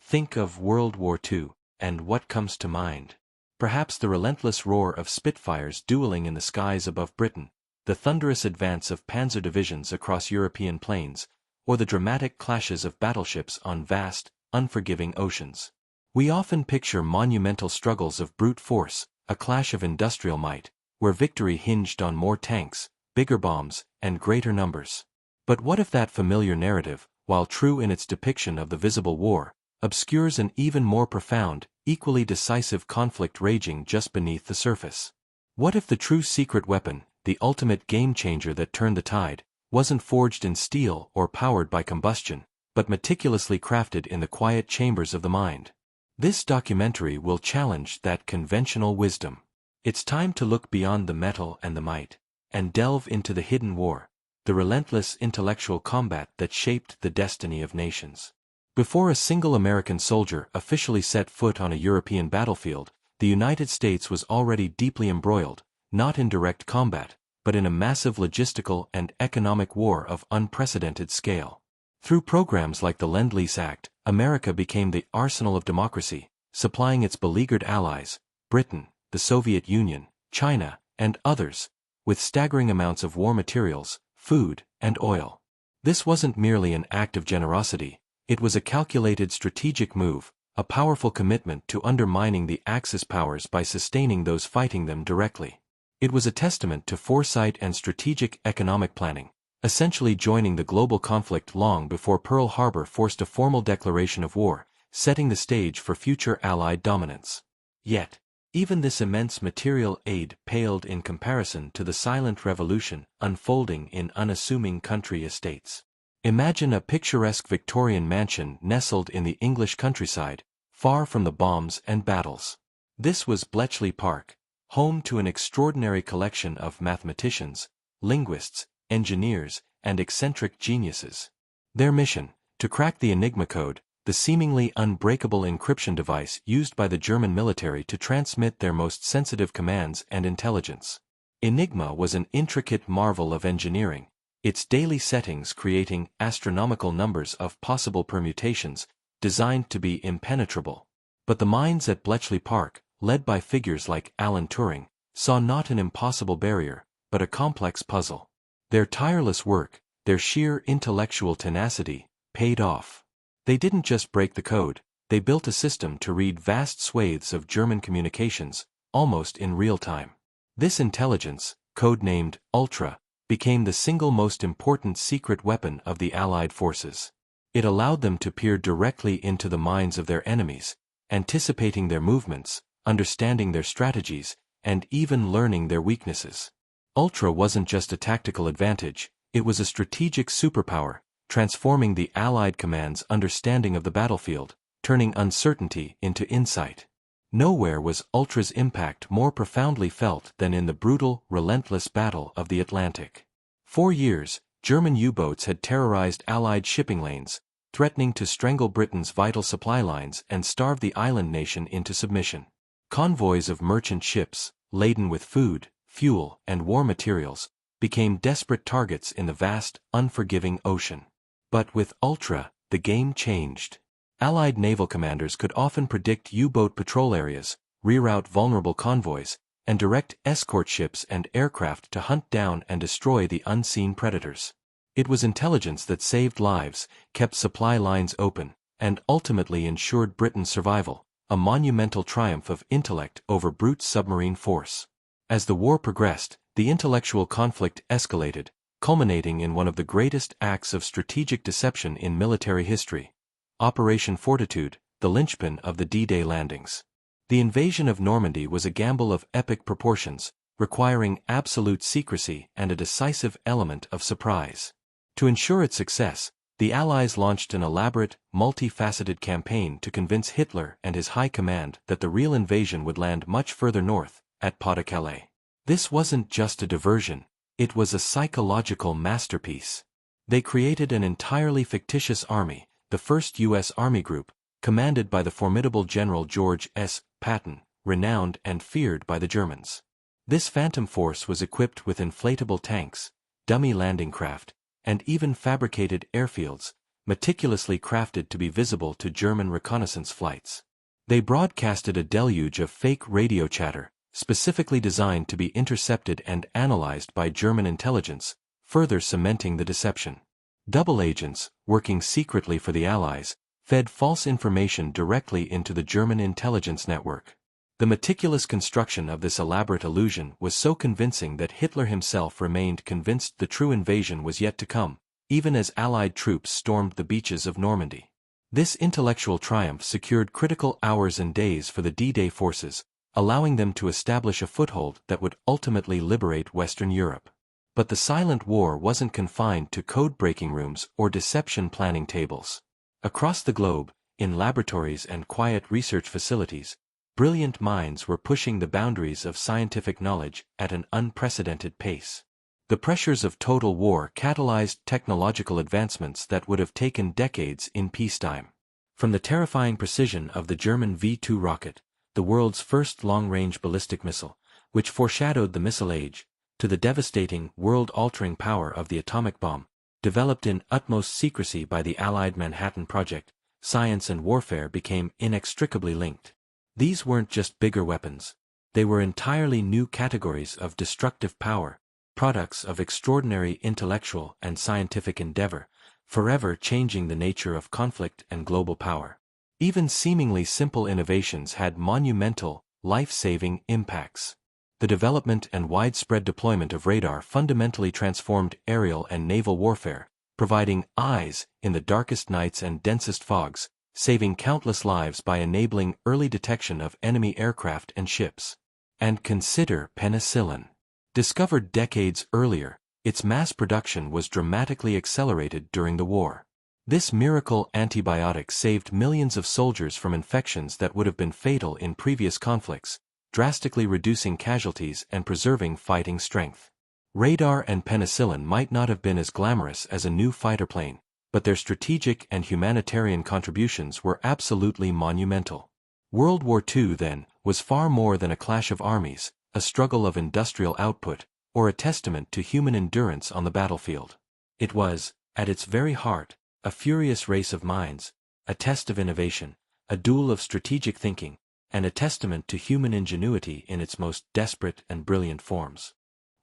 Think of World War II, and what comes to mind? Perhaps the relentless roar of Spitfires dueling in the skies above Britain, the thunderous advance of panzer divisions across European plains, or the dramatic clashes of battleships on vast, unforgiving oceans. We often picture monumental struggles of brute force, a clash of industrial might, where victory hinged on more tanks, bigger bombs, and greater numbers. But what if that familiar narrative, while true in its depiction of the visible war, obscures an even more profound, equally decisive conflict raging just beneath the surface? What if the true secret weapon, the ultimate game-changer that turned the tide, wasn't forged in steel or powered by combustion, but meticulously crafted in the quiet chambers of the mind? This documentary will challenge that conventional wisdom. It's time to look beyond the metal and the might, and delve into the hidden war, the relentless intellectual combat that shaped the destiny of nations. Before a single American soldier officially set foot on a European battlefield, the United States was already deeply embroiled, not in direct combat, but in a massive logistical and economic war of unprecedented scale. Through programs like the Lend-Lease Act, America became the arsenal of democracy, supplying its beleaguered allies, Britain, the Soviet Union, China, and others, with staggering amounts of war materials, food, and oil. This wasn't merely an act of generosity. It was a calculated strategic move, a powerful commitment to undermining the Axis powers by sustaining those fighting them directly. It was a testament to foresight and strategic economic planning, essentially joining the global conflict long before Pearl Harbor forced a formal declaration of war, setting the stage for future Allied dominance. Yet, even this immense material aid paled in comparison to the silent revolution unfolding in unassuming country estates. Imagine a picturesque Victorian mansion nestled in the English countryside, far from the bombs and battles. This was Bletchley Park, home to an extraordinary collection of mathematicians, linguists, engineers, and eccentric geniuses. Their mission, to crack the Enigma code, the seemingly unbreakable encryption device used by the German military to transmit their most sensitive commands and intelligence. Enigma was an intricate marvel of engineering, its daily settings creating astronomical numbers of possible permutations, designed to be impenetrable. But the minds at Bletchley Park, led by figures like Alan Turing, saw not an impossible barrier, but a complex puzzle. Their tireless work, their sheer intellectual tenacity, paid off. They didn't just break the code, they built a system to read vast swathes of German communications, almost in real time. This intelligence, codenamed Ultra, became the single most important secret weapon of the Allied forces. It allowed them to peer directly into the minds of their enemies, anticipating their movements, understanding their strategies, and even learning their weaknesses. Ultra wasn't just a tactical advantage, it was a strategic superpower, transforming the Allied command's understanding of the battlefield, turning uncertainty into insight. Nowhere was Ultra's impact more profoundly felt than in the brutal, relentless Battle of the Atlantic. For years, German U-boats had terrorized Allied shipping lanes, threatening to strangle Britain's vital supply lines and starve the island nation into submission. Convoys of merchant ships, laden with food, fuel, and war materials, became desperate targets in the vast, unforgiving ocean. But with Ultra, the game changed. Allied naval commanders could often predict U-boat patrol areas, reroute vulnerable convoys, and direct escort ships and aircraft to hunt down and destroy the unseen predators. It was intelligence that saved lives, kept supply lines open, and ultimately ensured Britain's survival, a monumental triumph of intellect over brute submarine force. As the war progressed, the intellectual conflict escalated, culminating in one of the greatest acts of strategic deception in military history. Operation Fortitude, the linchpin of the D-Day landings. The invasion of Normandy was a gamble of epic proportions, requiring absolute secrecy and a decisive element of surprise. To ensure its success, the Allies launched an elaborate, multifaceted campaign to convince Hitler and his high command that the real invasion would land much further north, at Pas-de-Calais. This wasn't just a diversion, it was a psychological masterpiece. They created an entirely fictitious army, the 1st U.S. Army Group, commanded by the formidable General George S. Patton, renowned and feared by the Germans. This phantom force was equipped with inflatable tanks, dummy landing craft, and even fabricated airfields, meticulously crafted to be visible to German reconnaissance flights. They broadcasted a deluge of fake radio chatter, specifically designed to be intercepted and analyzed by German intelligence, further cementing the deception. Double agents, working secretly for the Allies, fed false information directly into the German intelligence network. The meticulous construction of this elaborate illusion was so convincing that Hitler himself remained convinced the true invasion was yet to come, even as Allied troops stormed the beaches of Normandy. This intellectual triumph secured critical hours and days for the D-Day forces, allowing them to establish a foothold that would ultimately liberate Western Europe. But the silent war wasn't confined to code-breaking rooms or deception planning tables. Across the globe, in laboratories and quiet research facilities, brilliant minds were pushing the boundaries of scientific knowledge at an unprecedented pace. The pressures of total war catalyzed technological advancements that would have taken decades in peacetime. From the terrifying precision of the German V-2 rocket, the world's first long-range ballistic missile, which foreshadowed the missile age, to the devastating, world-altering power of the atomic bomb, developed in utmost secrecy by the Allied Manhattan Project, science and warfare became inextricably linked. These weren't just bigger weapons. They were entirely new categories of destructive power, products of extraordinary intellectual and scientific endeavor, forever changing the nature of conflict and global power. Even seemingly simple innovations had monumental, life-saving impacts. The development and widespread deployment of radar fundamentally transformed aerial and naval warfare, providing eyes in the darkest nights and densest fogs, saving countless lives by enabling early detection of enemy aircraft and ships. And consider penicillin. Discovered decades earlier, its mass production was dramatically accelerated during the war. This miracle antibiotic saved millions of soldiers from infections that would have been fatal in previous conflicts, drastically reducing casualties and preserving fighting strength. Radar and penicillin might not have been as glamorous as a new fighter plane, but their strategic and humanitarian contributions were absolutely monumental. World War II, then, was far more than a clash of armies, a struggle of industrial output, or a testament to human endurance on the battlefield. It was, at its very heart, a furious race of minds, a test of innovation, a duel of strategic thinking, and a testament to human ingenuity in its most desperate and brilliant forms.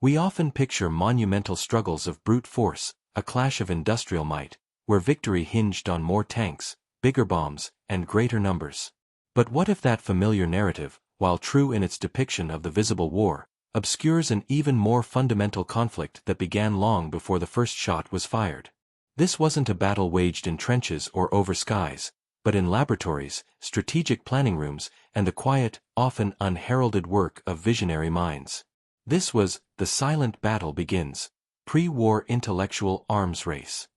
We often picture monumental struggles of brute force, a clash of industrial might, where victory hinged on more tanks, bigger bombs, and greater numbers. But what if that familiar narrative, while true in its depiction of the visible war, obscures an even more fundamental conflict that began long before the first shot was fired? This wasn't a battle waged in trenches or over skies, but in laboratories, strategic planning rooms, and the quiet, often unheralded work of visionary minds. This was The Silent Battle Begins, pre-war intellectual arms race.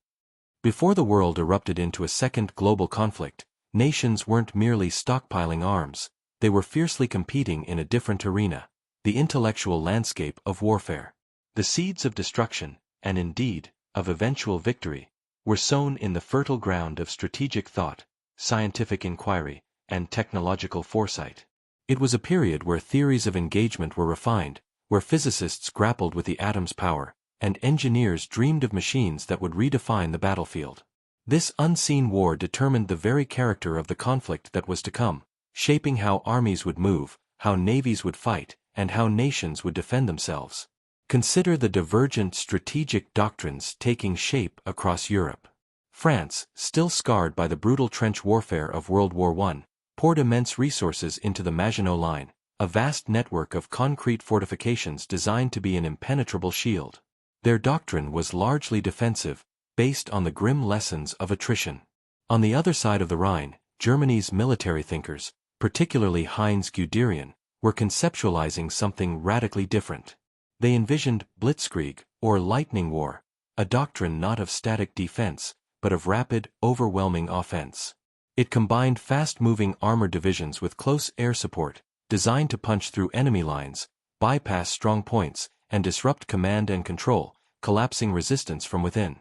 Before the world erupted into a second global conflict, nations weren't merely stockpiling arms, they were fiercely competing in a different arena, the intellectual landscape of warfare. The seeds of destruction, and indeed, of eventual victory, were sown in the fertile ground of strategic thought, scientific inquiry, and technological foresight. It was a period where theories of engagement were refined, where physicists grappled with the atom's power, and engineers dreamed of machines that would redefine the battlefield. This unseen war determined the very character of the conflict that was to come, shaping how armies would move, how navies would fight, and how nations would defend themselves. Consider the divergent strategic doctrines taking shape across Europe. France, still scarred by the brutal trench warfare of World War I, poured immense resources into the Maginot Line, a vast network of concrete fortifications designed to be an impenetrable shield. Their doctrine was largely defensive, based on the grim lessons of attrition. On the other side of the Rhine, Germany's military thinkers, particularly Heinz Guderian, were conceptualizing something radically different. They envisioned blitzkrieg, or lightning war, a doctrine not of static defense, but of rapid, overwhelming offense. It combined fast-moving armored divisions with close air support, designed to punch through enemy lines, bypass strong points, and disrupt command and control, collapsing resistance from within.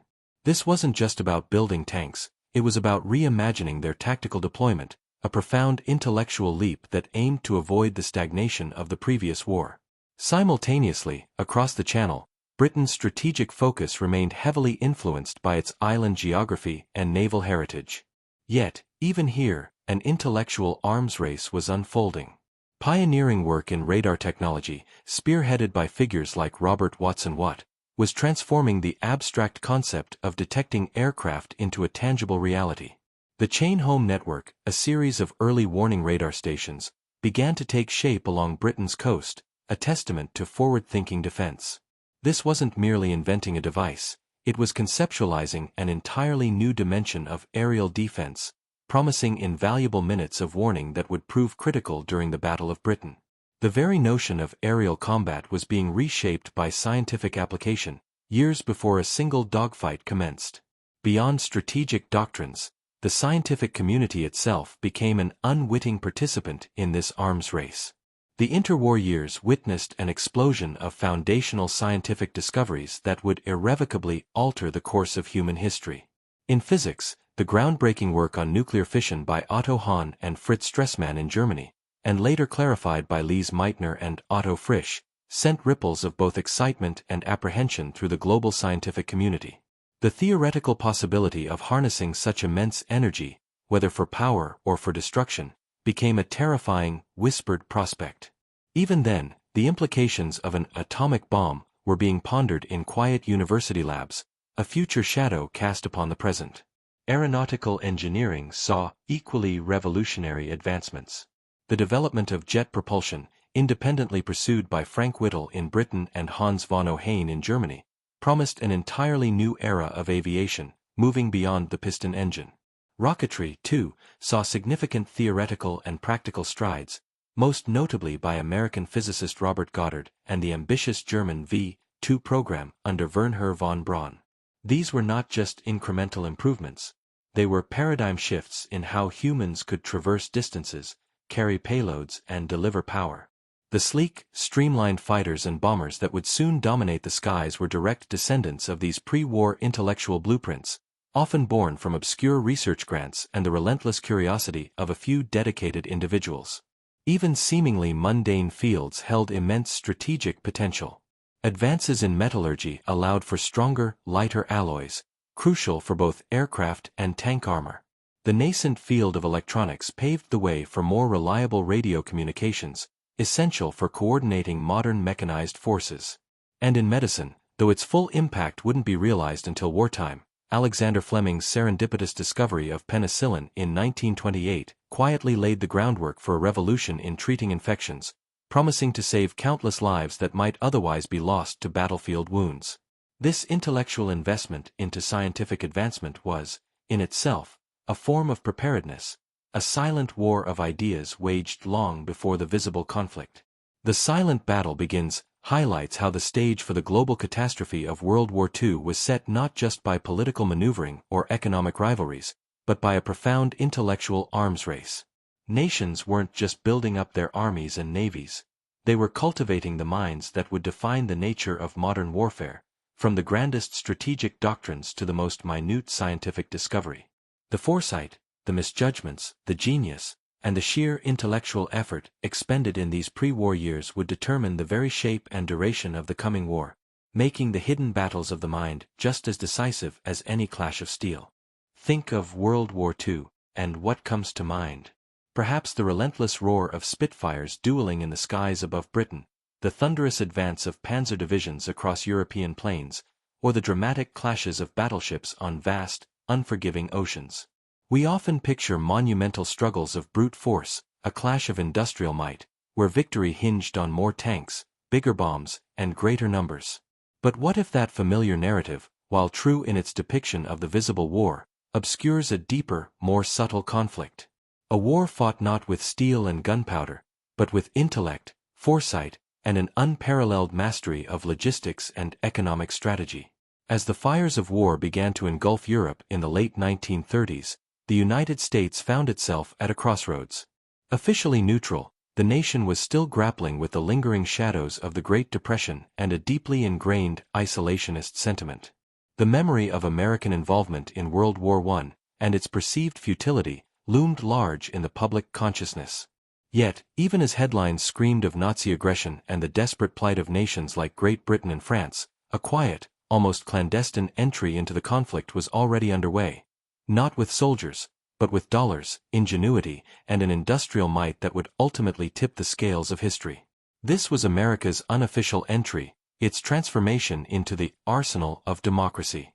This wasn't just about building tanks, it was about reimagining their tactical deployment, a profound intellectual leap that aimed to avoid the stagnation of the previous war. Simultaneously, across the Channel, Britain's strategic focus remained heavily influenced by its island geography and naval heritage. Yet, even here, an intellectual arms race was unfolding. Pioneering work in radar technology, spearheaded by figures like Robert Watson Watt, was transforming the abstract concept of detecting aircraft into a tangible reality. The Chain Home Network, a series of early warning radar stations, began to take shape along Britain's coast, a testament to forward-thinking defense. This wasn't merely inventing a device, it was conceptualizing an entirely new dimension of aerial defense, promising invaluable minutes of warning that would prove critical during the Battle of Britain. The very notion of aerial combat was being reshaped by scientific application, years before a single dogfight commenced. Beyond strategic doctrines, the scientific community itself became an unwitting participant in this arms race. The interwar years witnessed an explosion of foundational scientific discoveries that would irrevocably alter the course of human history. In physics, the groundbreaking work on nuclear fission by Otto Hahn and Fritz Strassmann in Germany, and later clarified by Lise Meitner and Otto Frisch, sent ripples of both excitement and apprehension through the global scientific community. The theoretical possibility of harnessing such immense energy, whether for power or for destruction, became a terrifying, whispered prospect. Even then, the implications of an atomic bomb were being pondered in quiet university labs, a future shadow cast upon the present. Aeronautical engineering saw equally revolutionary advancements. The development of jet propulsion, independently pursued by Frank Whittle in Britain and Hans von Ohain in Germany, promised an entirely new era of aviation, moving beyond the piston engine. Rocketry, too, saw significant theoretical and practical strides, most notably by American physicist Robert Goddard and the ambitious German V-2 program under Wernher von Braun. These were not just incremental improvements, they were paradigm shifts in how humans could traverse distances, carry payloads, and deliver power. The sleek, streamlined fighters and bombers that would soon dominate the skies were direct descendants of these pre-war intellectual blueprints, often born from obscure research grants and the relentless curiosity of a few dedicated individuals. Even seemingly mundane fields held immense strategic potential. Advances in metallurgy allowed for stronger, lighter alloys, crucial for both aircraft and tank armor. The nascent field of electronics paved the way for more reliable radio communications, essential for coordinating modern mechanized forces. And in medicine, though its full impact wouldn't be realized until wartime, Alexander Fleming's serendipitous discovery of penicillin in 1928 quietly laid the groundwork for a revolution in treating infections, promising to save countless lives that might otherwise be lost to battlefield wounds. This intellectual investment into scientific advancement was, in itself, a form of preparedness, a silent war of ideas waged long before the visible conflict. The Silent Battle Begins highlights how the stage for the global catastrophe of World War II was set not just by political maneuvering or economic rivalries, but by a profound intellectual arms race. Nations weren't just building up their armies and navies, they were cultivating the minds that would define the nature of modern warfare, from the grandest strategic doctrines to the most minute scientific discovery. The foresight, the misjudgments, the genius, and the sheer intellectual effort expended in these pre-war years would determine the very shape and duration of the coming war, making the hidden battles of the mind just as decisive as any clash of steel. Think of World War II, and what comes to mind? Perhaps the relentless roar of Spitfires dueling in the skies above Britain, the thunderous advance of panzer divisions across European plains, or the dramatic clashes of battleships on vast, unforgiving oceans. We often picture monumental struggles of brute force, a clash of industrial might, where victory hinged on more tanks, bigger bombs, and greater numbers. But what if that familiar narrative, while true in its depiction of the visible war, obscures a deeper, more subtle conflict? A war fought not with steel and gunpowder, but with intellect, foresight, and an unparalleled mastery of logistics and economic strategy. As the fires of war began to engulf Europe in the late 1930s, the United States found itself at a crossroads. Officially neutral, the nation was still grappling with the lingering shadows of the Great Depression and a deeply ingrained isolationist sentiment. The memory of American involvement in World War I, and its perceived futility, loomed large in the public consciousness. Yet, even as headlines screamed of Nazi aggression and the desperate plight of nations like Great Britain and France, A quiet, almost clandestine entry into the conflict was already underway. Not with soldiers, but with dollars, ingenuity, and an industrial might that would ultimately tip the scales of history. This was America's unofficial entry, its transformation into the arsenal of democracy.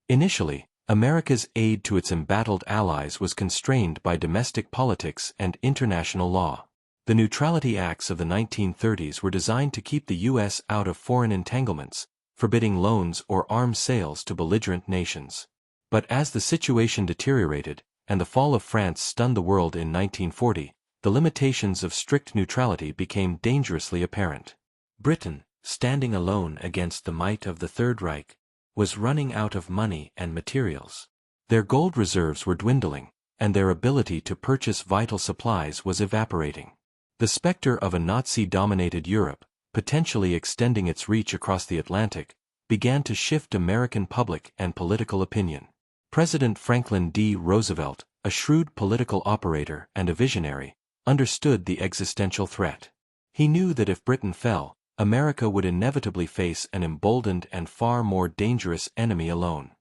Initially, America's aid to its embattled allies was constrained by domestic politics and international law. The Neutrality Acts of the 1930s were designed to keep the U.S. out of foreign entanglements, forbidding loans or arms sales to belligerent nations. But as the situation deteriorated, and the fall of France stunned the world in 1940, the limitations of strict neutrality became dangerously apparent. Britain, standing alone against the might of the Third Reich, was running out of money and materials. Their gold reserves were dwindling, and their ability to purchase vital supplies was evaporating. The specter of a Nazi-dominated Europe, potentially extending its reach across the Atlantic, began to shift American public and political opinion. President Franklin D. Roosevelt, a shrewd political operator and a visionary, understood the existential threat. He knew that if Britain fell, America would inevitably face an emboldened and far more dangerous enemy alone.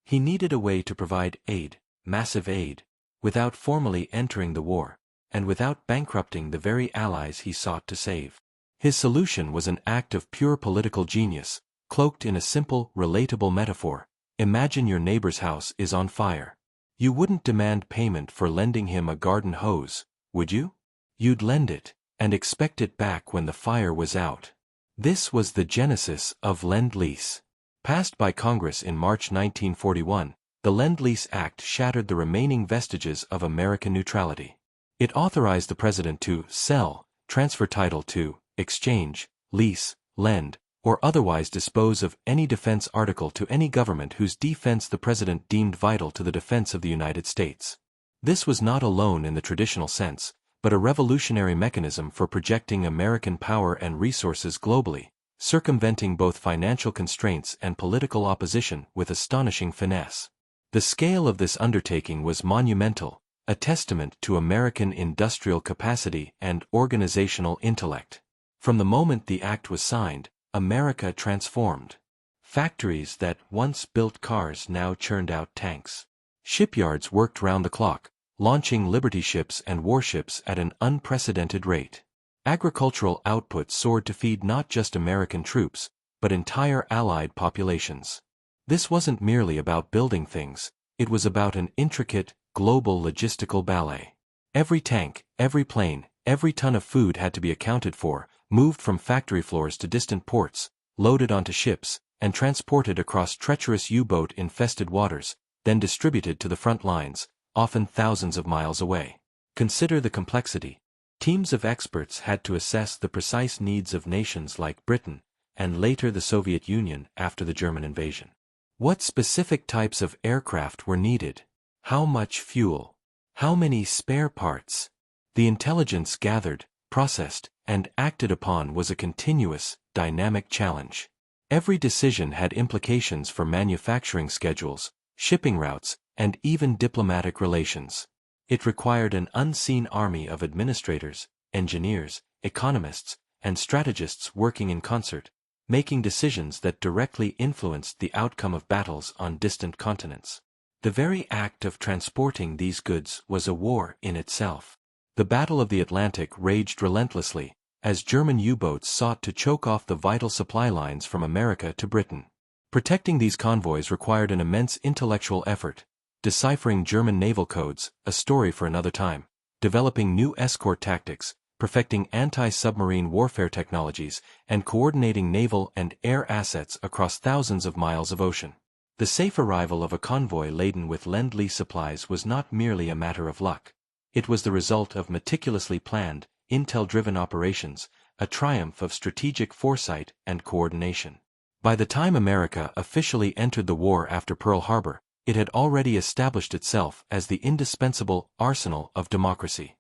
He needed a way to provide aid, massive aid, without formally entering the war, and without bankrupting the very allies he sought to save. His solution was an act of pure political genius, cloaked in a simple, relatable metaphor. Imagine your neighbor's house is on fire. You wouldn't demand payment for lending him a garden hose, would you? You'd lend it, and expect it back when the fire was out. This was the genesis of Lend-Lease. Passed by Congress in March 1941, the Lend-Lease Act shattered the remaining vestiges of American neutrality. It authorized the president to sell, transfer title to, exchange, lease, lend, or otherwise dispose of any defense article to any government whose defense the president deemed vital to the defense of the United States. This was not a loan in the traditional sense, but a revolutionary mechanism for projecting American power and resources globally, circumventing both financial constraints and political opposition with astonishing finesse. The scale of this undertaking was monumental, a testament to American industrial capacity and organizational intellect. From the moment the act was signed, America transformed. Factories that once built cars now churned out tanks. Shipyards worked round the clock, launching Liberty ships and warships at an unprecedented rate. Agricultural output soared to feed not just American troops, but entire Allied populations. This wasn't merely about building things, it was about an intricate, global logistical ballet. Every tank, every plane, every ton of food had to be accounted for, moved from factory floors to distant ports, loaded onto ships, and transported across treacherous U-boat-infested waters, then distributed to the front lines, often thousands of miles away. Consider the complexity. Teams of experts had to assess the precise needs of nations like Britain, and later the Soviet Union after the German invasion. What specific types of aircraft were needed? How much fuel? How many spare parts? The intelligence gathered, processed, and acted upon was a continuous, dynamic challenge. Every decision had implications for manufacturing schedules, shipping routes, and even diplomatic relations. It required an unseen army of administrators, engineers, economists, and strategists working in concert, making decisions that directly influenced the outcome of battles on distant continents. The very act of transporting these goods was a war in itself. The Battle of the Atlantic raged relentlessly, as German U-boats sought to choke off the vital supply lines from America to Britain. Protecting these convoys required an immense intellectual effort, deciphering German naval codes, a story for another time, developing new escort tactics, perfecting anti-submarine warfare technologies, and coordinating naval and air assets across thousands of miles of ocean. The safe arrival of a convoy laden with Lend-Lease supplies was not merely a matter of luck. It was the result of meticulously planned, intel-driven operations, a triumph of strategic foresight and coordination. By the time America officially entered the war after Pearl Harbor, it had already established itself as the indispensable arsenal of democracy.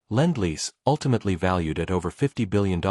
Lend-Lease, ultimately valued at over $50 billion,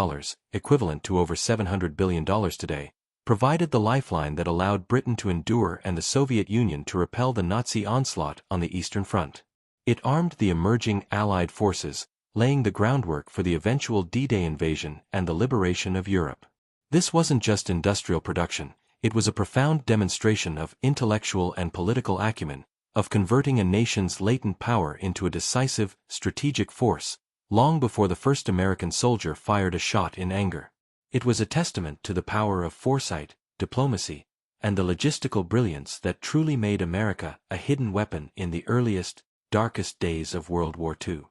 equivalent to over $700 billion today, provided the lifeline that allowed Britain to endure and the Soviet Union to repel the Nazi onslaught on the Eastern Front. It armed the emerging Allied forces, laying the groundwork for the eventual D-Day invasion and the liberation of Europe. This wasn't just industrial production, it was a profound demonstration of intellectual and political acumen, of converting a nation's latent power into a decisive, strategic force, long before the first American soldier fired a shot in anger. It was a testament to the power of foresight, diplomacy, and the logistical brilliance that truly made America a hidden weapon in the earliest, darkest days of World War II.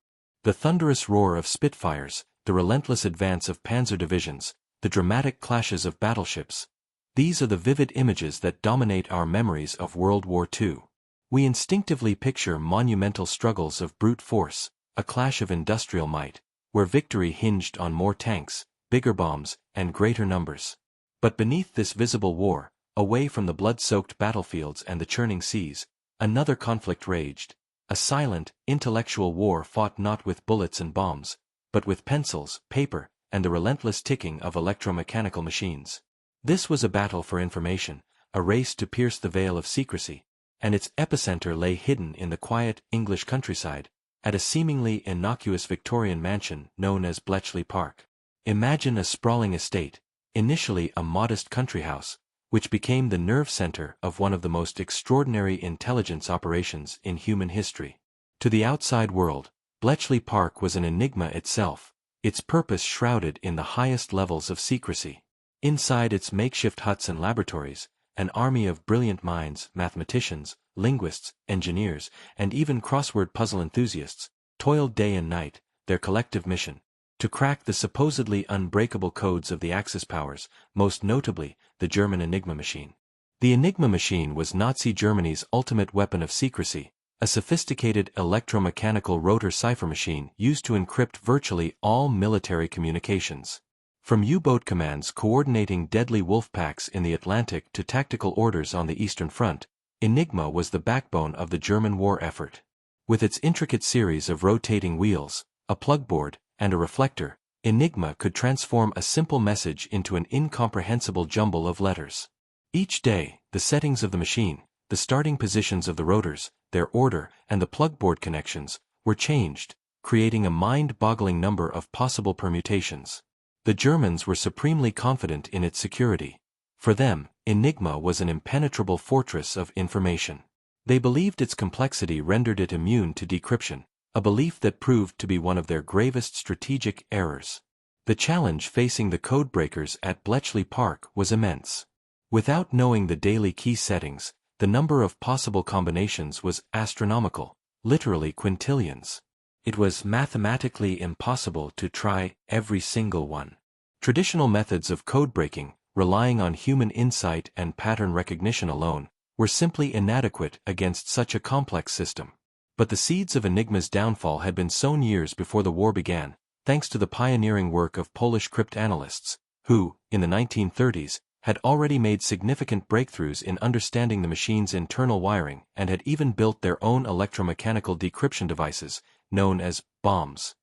The thunderous roar of Spitfires, the relentless advance of panzer divisions, the dramatic clashes of battleships, these are the vivid images that dominate our memories of World War II. We instinctively picture monumental struggles of brute force, a clash of industrial might, where victory hinged on more tanks, bigger bombs, and greater numbers. But beneath this visible war, away from the blood-soaked battlefields and the churning seas, another conflict raged, a silent, intellectual war fought not with bullets and bombs, but with pencils, paper, and the relentless ticking of electromechanical machines. This was a battle for information, a race to pierce the veil of secrecy, and its epicenter lay hidden in the quiet English countryside, at a seemingly innocuous Victorian mansion known as Bletchley Park. Imagine a sprawling estate, initially a modest country house, which became the nerve center of one of the most extraordinary intelligence operations in human history. To the outside world, Bletchley Park was an enigma itself, its purpose shrouded in the highest levels of secrecy. Inside its makeshift huts and laboratories, an army of brilliant minds, mathematicians, linguists, engineers, and even crossword puzzle enthusiasts, toiled day and night, their collective mission, to crack the supposedly unbreakable codes of the Axis powers, most notably, the German Enigma machine. The Enigma machine was Nazi Germany's ultimate weapon of secrecy, a sophisticated electromechanical rotor cipher machine used to encrypt virtually all military communications. From U-boat commands coordinating deadly wolf packs in the Atlantic to tactical orders on the Eastern Front, Enigma was the backbone of the German war effort. With its intricate series of rotating wheels, a plugboard, and a reflector, Enigma could transform a simple message into an incomprehensible jumble of letters. Each day, the settings of the machine, the starting positions of the rotors, their order, and the plugboard connections, were changed, creating a mind-boggling number of possible permutations. The Germans were supremely confident in its security. For them, Enigma was an impenetrable fortress of information. They believed its complexity rendered it immune to decryption, a belief that proved to be one of their gravest strategic errors. The challenge facing the codebreakers at Bletchley Park was immense. Without knowing the daily key settings, the number of possible combinations was astronomical, literally quintillions. It was mathematically impossible to try every single one. Traditional methods of codebreaking, relying on human insight and pattern recognition alone, were simply inadequate against such a complex system. But the seeds of Enigma's downfall had been sown years before the war began, thanks to the pioneering work of Polish cryptanalysts, who, in the 1930s, had already made significant breakthroughs in understanding the machine's internal wiring and had even built their own electromechanical decryption devices, known as bombs.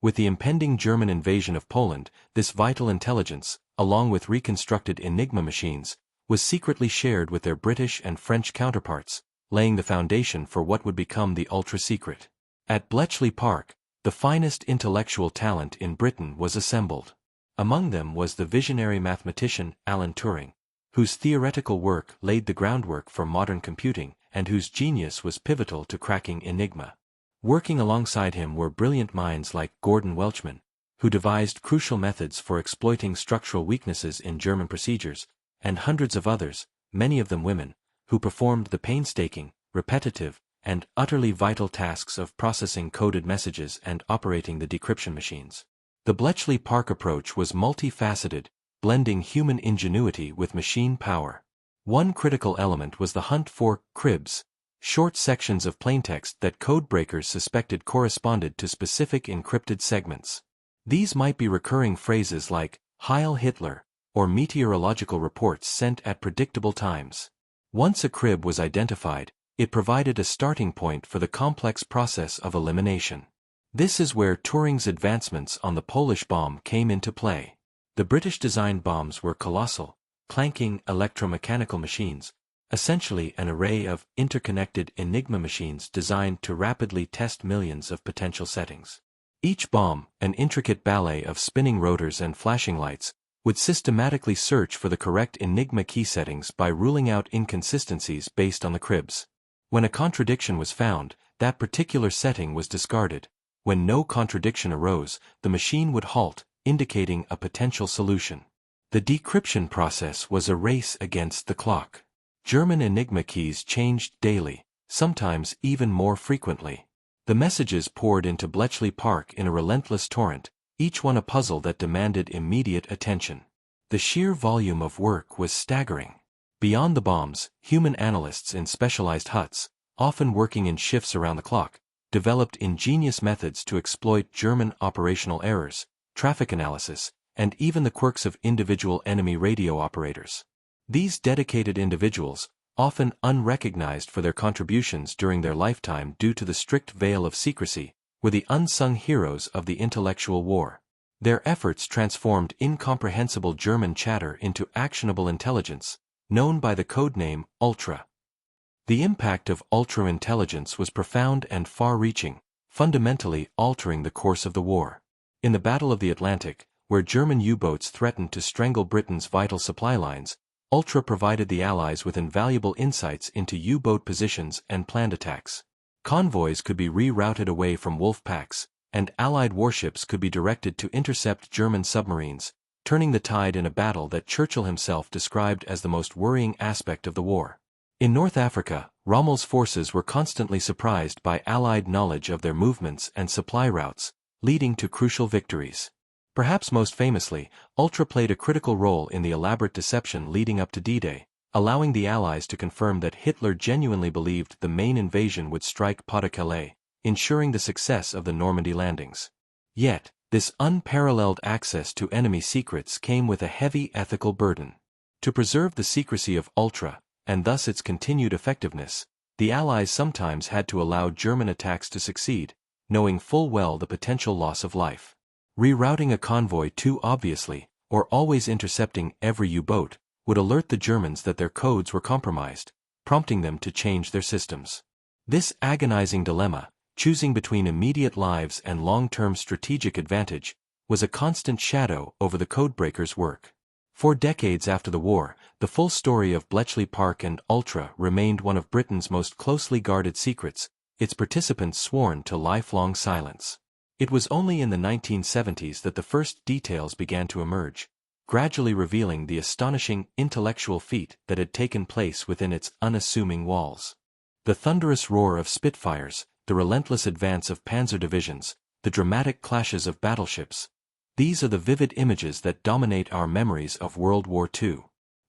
With the impending German invasion of Poland, this vital intelligence, along with reconstructed Enigma machines, was secretly shared with their British and French counterparts, laying the foundation for what would become the ultra-secret. At Bletchley Park, the finest intellectual talent in Britain was assembled. Among them was the visionary mathematician Alan Turing, whose theoretical work laid the groundwork for modern computing and whose genius was pivotal to cracking Enigma. Working alongside him were brilliant minds like Gordon Welchman, who devised crucial methods for exploiting structural weaknesses in German procedures, and hundreds of others, many of them women, who performed the painstaking, repetitive, and utterly vital tasks of processing coded messages and operating the decryption machines. The Bletchley Park approach was multifaceted, blending human ingenuity with machine power. One critical element was the hunt for cribs, short sections of plaintext that codebreakers suspected corresponded to specific encrypted segments. These might be recurring phrases like "Heil Hitler" or meteorological reports sent at predictable times. Once a crib was identified, it provided a starting point for the complex process of elimination. This is where Turing's advancements on the Polish bomb came into play. The British-designed bombs were colossal, clanking electromechanical machines, essentially an array of interconnected Enigma machines designed to rapidly test millions of potential settings. Each bomb, an intricate ballet of spinning rotors and flashing lights, would systematically search for the correct Enigma key settings by ruling out inconsistencies based on the cribs. When a contradiction was found, that particular setting was discarded. When no contradiction arose, the machine would halt, indicating a potential solution. The decryption process was a race against the clock. German Enigma keys changed daily, sometimes even more frequently. The messages poured into Bletchley Park in a relentless torrent, each one a puzzle that demanded immediate attention. The sheer volume of work was staggering. Beyond the bombs, human analysts in specialized huts, often working in shifts around the clock, developed ingenious methods to exploit German operational errors, traffic analysis, and even the quirks of individual enemy radio operators. These dedicated individuals, often unrecognized for their contributions during their lifetime due to the strict veil of secrecy, were the unsung heroes of the intellectual war. Their efforts transformed incomprehensible German chatter into actionable intelligence, known by the codename Ultra. The impact of ultra-intelligence was profound and far-reaching, fundamentally altering the course of the war. In the Battle of the Atlantic, where German U-boats threatened to strangle Britain's vital supply lines, Ultra provided the Allies with invaluable insights into U-boat positions and planned attacks. Convoys could be rerouted away from wolf packs, and Allied warships could be directed to intercept German submarines, turning the tide in a battle that Churchill himself described as the most worrying aspect of the war. In North Africa, Rommel's forces were constantly surprised by Allied knowledge of their movements and supply routes, leading to crucial victories. Perhaps most famously, Ultra played a critical role in the elaborate deception leading up to D-Day, allowing the Allies to confirm that Hitler genuinely believed the main invasion would strike Pas-de-Calais, ensuring the success of the Normandy landings. Yet, this unparalleled access to enemy secrets came with a heavy ethical burden. To preserve the secrecy of Ultra, and thus its continued effectiveness, the Allies sometimes had to allow German attacks to succeed, knowing full well the potential loss of life. Rerouting a convoy too obviously, or always intercepting every U-boat, would alert the Germans that their codes were compromised, prompting them to change their systems. This agonizing dilemma, choosing between immediate lives and long-term strategic advantage, was a constant shadow over the codebreakers' work. For decades after the war, the full story of Bletchley Park and Ultra remained one of Britain's most closely guarded secrets, its participants sworn to lifelong silence. It was only in the 1970s that the first details began to emerge, gradually revealing the astonishing intellectual feat that had taken place within its unassuming walls. The thunderous roar of Spitfires, the relentless advance of panzer divisions, the dramatic clashes of battleships. These are the vivid images that dominate our memories of World War II.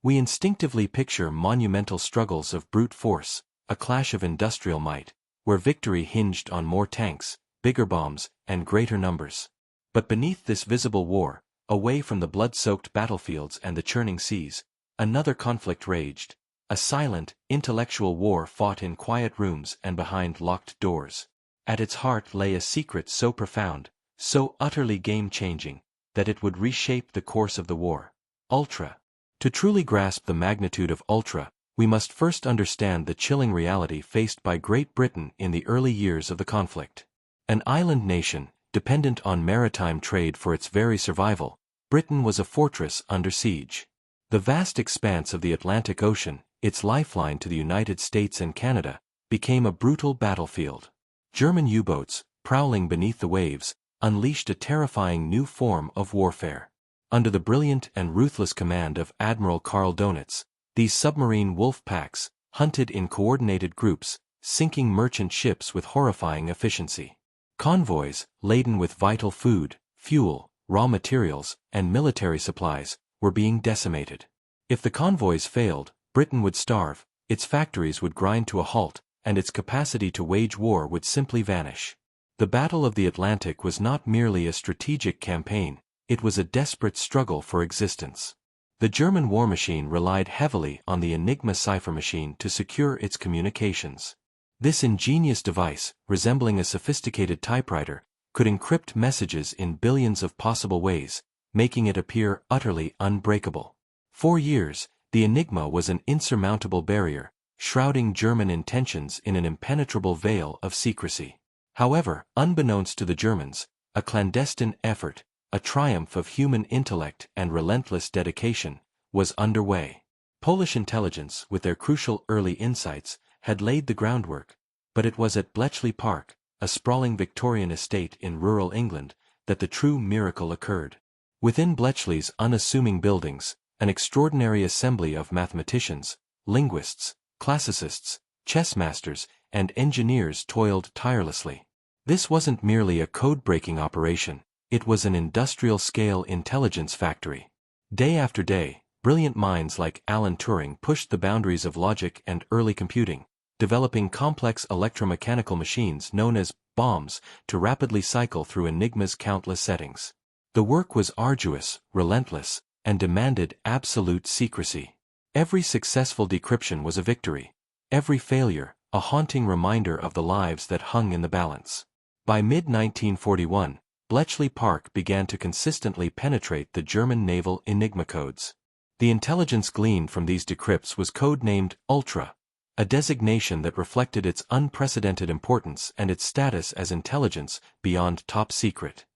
We instinctively picture monumental struggles of brute force, a clash of industrial might, where victory hinged on more tanks, bigger bombs, and greater numbers. But beneath this visible war, away from the blood-soaked battlefields and the churning seas, another conflict raged, a silent, intellectual war fought in quiet rooms and behind locked doors. At its heart lay a secret so profound, so utterly game-changing, that it would reshape the course of the war. Ultra. To truly grasp the magnitude of Ultra, we must first understand the chilling reality faced by Great Britain in the early years of the conflict. An island nation, dependent on maritime trade for its very survival, Britain was a fortress under siege. The vast expanse of the Atlantic Ocean, its lifeline to the United States and Canada, became a brutal battlefield. German U-boats, prowling beneath the waves, unleashed a terrifying new form of warfare. Under the brilliant and ruthless command of Admiral Karl Donitz, these submarine wolf packs hunted in coordinated groups, sinking merchant ships with horrifying efficiency. Convoys, laden with vital food, fuel, raw materials, and military supplies, were being decimated. If the convoys failed, Britain would starve, its factories would grind to a halt, and its capacity to wage war would simply vanish. The Battle of the Atlantic was not merely a strategic campaign, it was a desperate struggle for existence. The German war machine relied heavily on the Enigma cipher machine to secure its communications. This ingenious device, resembling a sophisticated typewriter, could encrypt messages in billions of possible ways, making it appear utterly unbreakable. For years, the Enigma was an insurmountable barrier, shrouding German intentions in an impenetrable veil of secrecy. However, unbeknownst to the Germans, a clandestine effort, a triumph of human intellect and relentless dedication, was underway. Polish intelligence, with their crucial early insights, had laid the groundwork, but it was at Bletchley Park, a sprawling Victorian estate in rural England, that the true miracle occurred. Within Bletchley's unassuming buildings, an extraordinary assembly of mathematicians, linguists, classicists, chess masters, and engineers toiled tirelessly. This wasn't merely a code-breaking operation, it was an industrial-scale intelligence factory. Day after day, brilliant minds like Alan Turing pushed the boundaries of logic and early computing, developing complex electromechanical machines known as bombs to rapidly cycle through Enigma's countless settings. The work was arduous, relentless, and demanded absolute secrecy. Every successful decryption was a victory. Every failure, a haunting reminder of the lives that hung in the balance. By mid-1941, Bletchley Park began to consistently penetrate the German naval Enigma codes. The intelligence gleaned from these decrypts was code-named Ultra, a designation that reflected its unprecedented importance and its status as intelligence beyond top secret.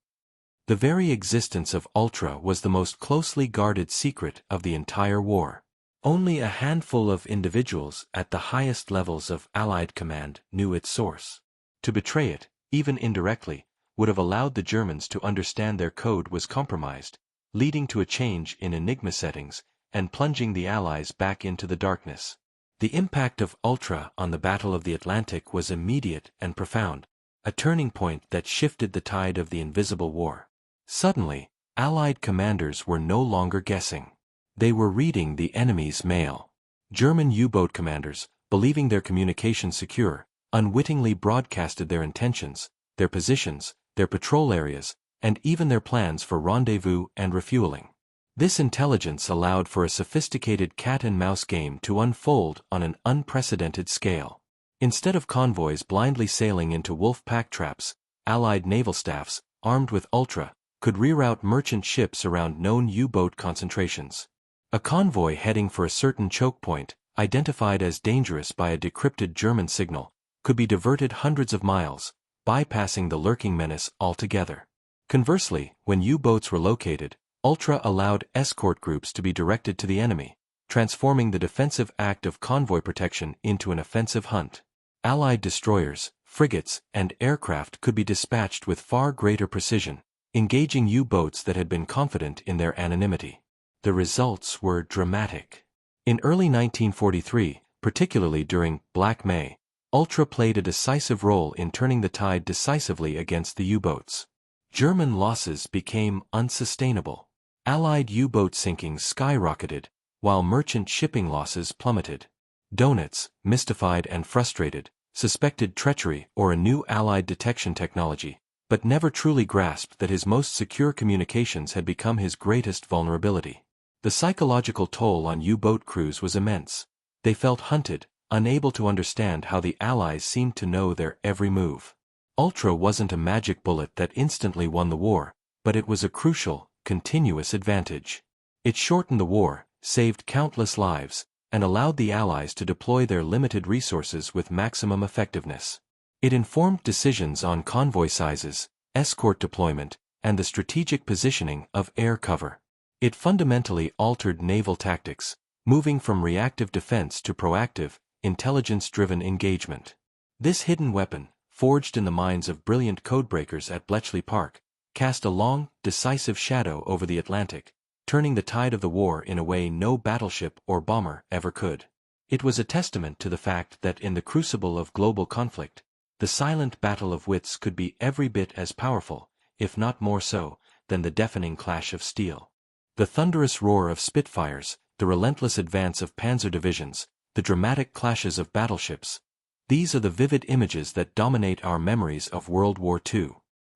The very existence of Ultra was the most closely guarded secret of the entire war. Only a handful of individuals at the highest levels of Allied command knew its source. To betray it, even indirectly, would have allowed the Germans to understand their code was compromised, leading to a change in Enigma settings and plunging the Allies back into the darkness. The impact of Ultra on the Battle of the Atlantic was immediate and profound, a turning point that shifted the tide of the Invisible War. Suddenly, Allied commanders were no longer guessing. They were reading the enemy's mail. German U-boat commanders, believing their communications secure, unwittingly broadcasted their intentions, their positions, their patrol areas, and even their plans for rendezvous and refueling. This intelligence allowed for a sophisticated cat-and-mouse game to unfold on an unprecedented scale. Instead of convoys blindly sailing into wolf pack traps, Allied naval staffs, armed with Ultra, could reroute merchant ships around known U-boat concentrations. A convoy heading for a certain choke point, identified as dangerous by a decrypted German signal, could be diverted hundreds of miles, bypassing the lurking menace altogether. Conversely, when U-boats were located, Ultra allowed escort groups to be directed to the enemy, transforming the defensive act of convoy protection into an offensive hunt. Allied destroyers, frigates, and aircraft could be dispatched with far greater precision, engaging U-boats that had been confident in their anonymity. The results were dramatic. In early 1943, particularly during Black May, Ultra played a decisive role in turning the tide decisively against the U-boats. German losses became unsustainable. Allied U-boat sinkings skyrocketed, while merchant shipping losses plummeted. Donuts, mystified and frustrated, suspected treachery or a new Allied detection technology, but never truly grasped that his most secure communications had become his greatest vulnerability. The psychological toll on U-boat crews was immense. They felt hunted, unable to understand how the Allies seemed to know their every move. Ultra wasn't a magic bullet that instantly won the war, but it was a crucial, continuous advantage. It shortened the war, saved countless lives, and allowed the Allies to deploy their limited resources with maximum effectiveness. It informed decisions on convoy sizes, escort deployment, and the strategic positioning of air cover. It fundamentally altered naval tactics, moving from reactive defense to proactive, intelligence-driven engagement. This hidden weapon, forged in the minds of brilliant codebreakers at Bletchley Park, cast a long, decisive shadow over the Atlantic, turning the tide of the war in a way no battleship or bomber ever could. It was a testament to the fact that in the crucible of global conflict, the silent battle of wits could be every bit as powerful, if not more so, than the deafening clash of steel. The thunderous roar of Spitfires, the relentless advance of panzer divisions, the dramatic clashes of battleships, these are the vivid images that dominate our memories of World War II.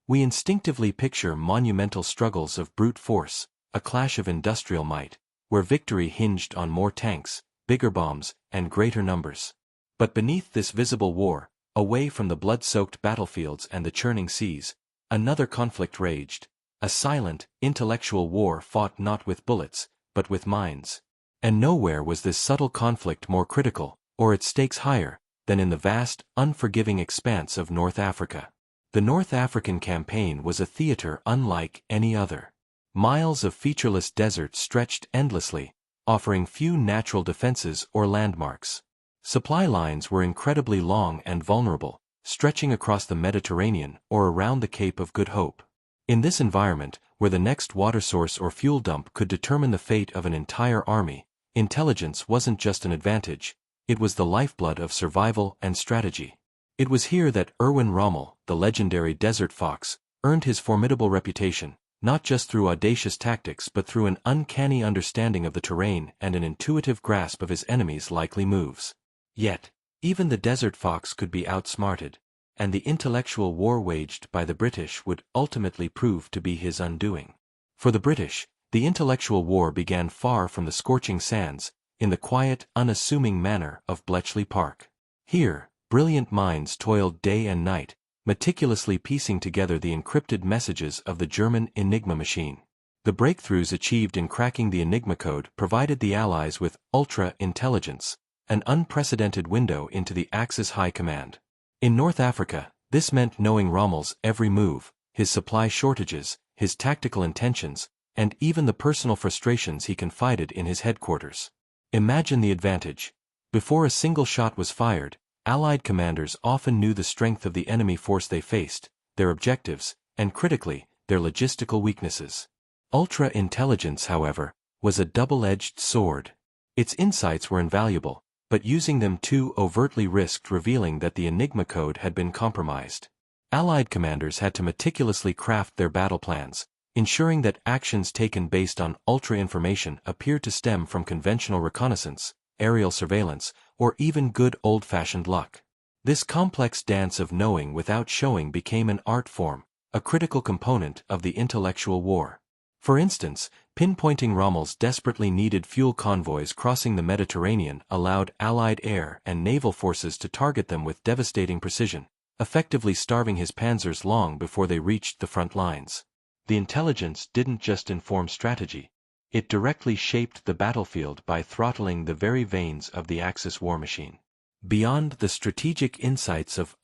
We instinctively picture monumental struggles of brute force, a clash of industrial might, where victory hinged on more tanks, bigger bombs, and greater numbers. But beneath this visible war, away from the blood-soaked battlefields and the churning seas, another conflict raged, a silent, intellectual war fought not with bullets, but with minds. And nowhere was this subtle conflict more critical, or its stakes higher, than in the vast, unforgiving expanse of North Africa. The North African campaign was a theater unlike any other. Miles of featureless desert stretched endlessly, offering few natural defenses or landmarks. Supply lines were incredibly long and vulnerable, stretching across the Mediterranean or around the Cape of Good Hope. In this environment, where the next water source or fuel dump could determine the fate of an entire army, intelligence wasn't just an advantage, it was the lifeblood of survival and strategy. It was here that Erwin Rommel, the legendary desert fox, earned his formidable reputation, not just through audacious tactics but through an uncanny understanding of the terrain and an intuitive grasp of his enemies' likely moves. Yet, even the desert fox could be outsmarted, and the intellectual war waged by the British would ultimately prove to be his undoing. For the British, the intellectual war began far from the scorching sands, in the quiet, unassuming manner of Bletchley Park. Here, brilliant minds toiled day and night, meticulously piecing together the encrypted messages of the German Enigma machine. The breakthroughs achieved in cracking the Enigma code provided the Allies with ultra-intelligence, an unprecedented window into the Axis high command. In North Africa, this meant knowing Rommel's every move, his supply shortages, his tactical intentions, and even the personal frustrations he confided in his headquarters. Imagine the advantage. Before a single shot was fired, Allied commanders often knew the strength of the enemy force they faced, their objectives, and critically, their logistical weaknesses. Ultra-intelligence, however, was a double-edged sword. Its insights were invaluable, but using them too overtly risked revealing that the Enigma code had been compromised. Allied commanders had to meticulously craft their battle plans, ensuring that actions taken based on ultra-information appeared to stem from conventional reconnaissance, aerial surveillance, or even good old-fashioned luck. This complex dance of knowing without showing became an art form, a critical component of the intellectual war. For instance, pinpointing Rommel's desperately needed fuel convoys crossing the Mediterranean allowed Allied air and naval forces to target them with devastating precision, effectively starving his panzers long before they reached the front lines. The intelligence didn't just inform strategy, it directly shaped the battlefield by throttling the very veins of the Axis war machine. Beyond the strategic insights of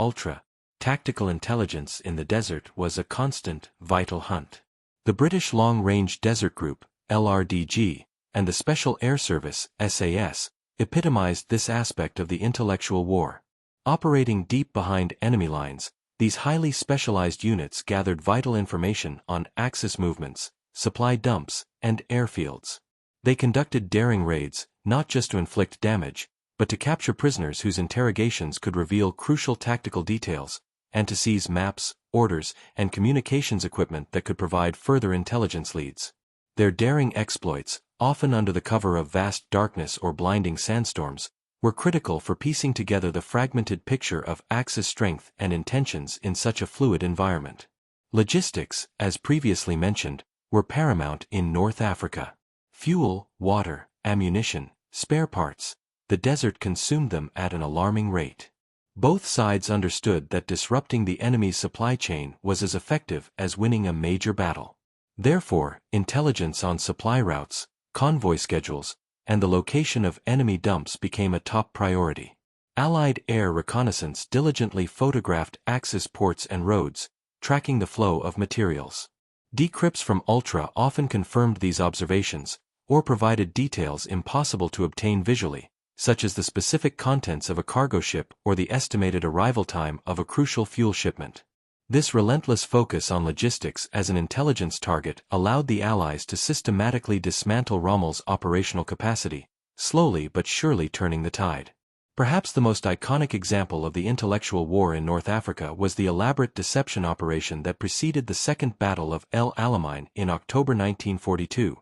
tactical intelligence in the desert was a constant, vital hunt. The British Long-Range Desert Group, LRDG, and the Special Air Service, SAS, epitomized this aspect of the intellectual war. Operating deep behind enemy lines, these highly specialized units gathered vital information on Axis movements, supply dumps, and airfields. They conducted daring raids, not just to inflict damage, but to capture prisoners whose interrogations could reveal crucial tactical details, and to seize maps, orders, and communications equipment that could provide further intelligence leads. Their daring exploits, often under the cover of vast darkness or blinding sandstorms, were critical for piecing together the fragmented picture of Axis strength and intentions in such a fluid environment. Logistics, as previously mentioned, were paramount in North Africa. Fuel, water, ammunition, spare parts, the desert consumed them at an alarming rate. Both sides understood that disrupting the enemy's supply chain was as effective as winning a major battle. Therefore, intelligence on supply routes, convoy schedules, and the location of enemy dumps became a top priority. Allied air reconnaissance diligently photographed Axis ports and roads, tracking the flow of materials. Decrypts from Ultra often confirmed these observations, or provided details impossible to obtain visually, such as the specific contents of a cargo ship or the estimated arrival time of a crucial fuel shipment. This relentless focus on logistics as an intelligence target allowed the Allies to systematically dismantle Rommel's operational capacity, slowly but surely turning the tide. Perhaps the most iconic example of the intellectual war in North Africa was the elaborate deception operation that preceded the Second Battle of El Alamein in October 1942,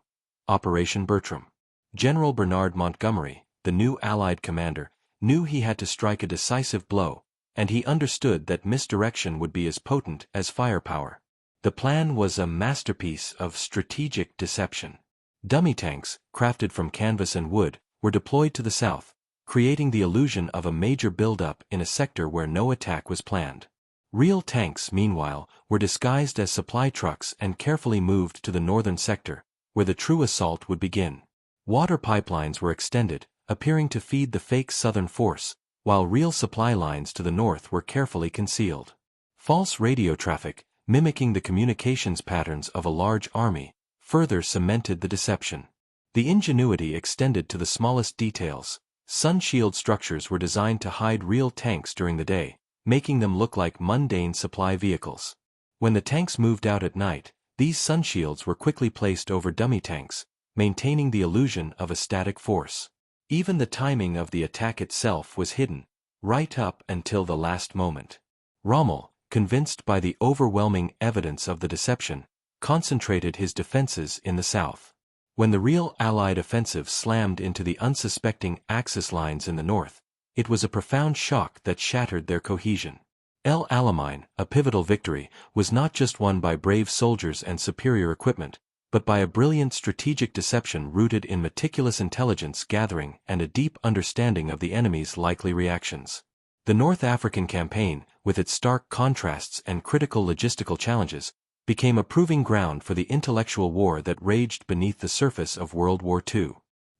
Operation Bertram. General Bernard Montgomery, the new Allied commander, knew he had to strike a decisive blow, and he understood that misdirection would be as potent as firepower. The plan was a masterpiece of strategic deception. Dummy tanks, crafted from canvas and wood, were deployed to the south, creating the illusion of a major buildup in a sector where no attack was planned. Real tanks, meanwhile, were disguised as supply trucks and carefully moved to the northern sector, where the true assault would begin. Water pipelines were extended, appearing to feed the fake southern force, while real supply lines to the north were carefully concealed. False radio traffic, mimicking the communications patterns of a large army, further cemented the deception. The ingenuity extended to the smallest details. Sun shield structures were designed to hide real tanks during the day, making them look like mundane supply vehicles. When the tanks moved out at night, these sun shields were quickly placed over dummy tanks, maintaining the illusion of a static force. Even the timing of the attack itself was hidden, right up until the last moment. Rommel, convinced by the overwhelming evidence of the deception, concentrated his defenses in the south. When the real Allied offensive slammed into the unsuspecting Axis lines in the north, it was a profound shock that shattered their cohesion. El Alamein, a pivotal victory, was not just won by brave soldiers and superior equipment, but by a brilliant strategic deception rooted in meticulous intelligence gathering and a deep understanding of the enemy's likely reactions. The North African campaign, with its stark contrasts and critical logistical challenges, became a proving ground for the intellectual war that raged beneath the surface of World War II.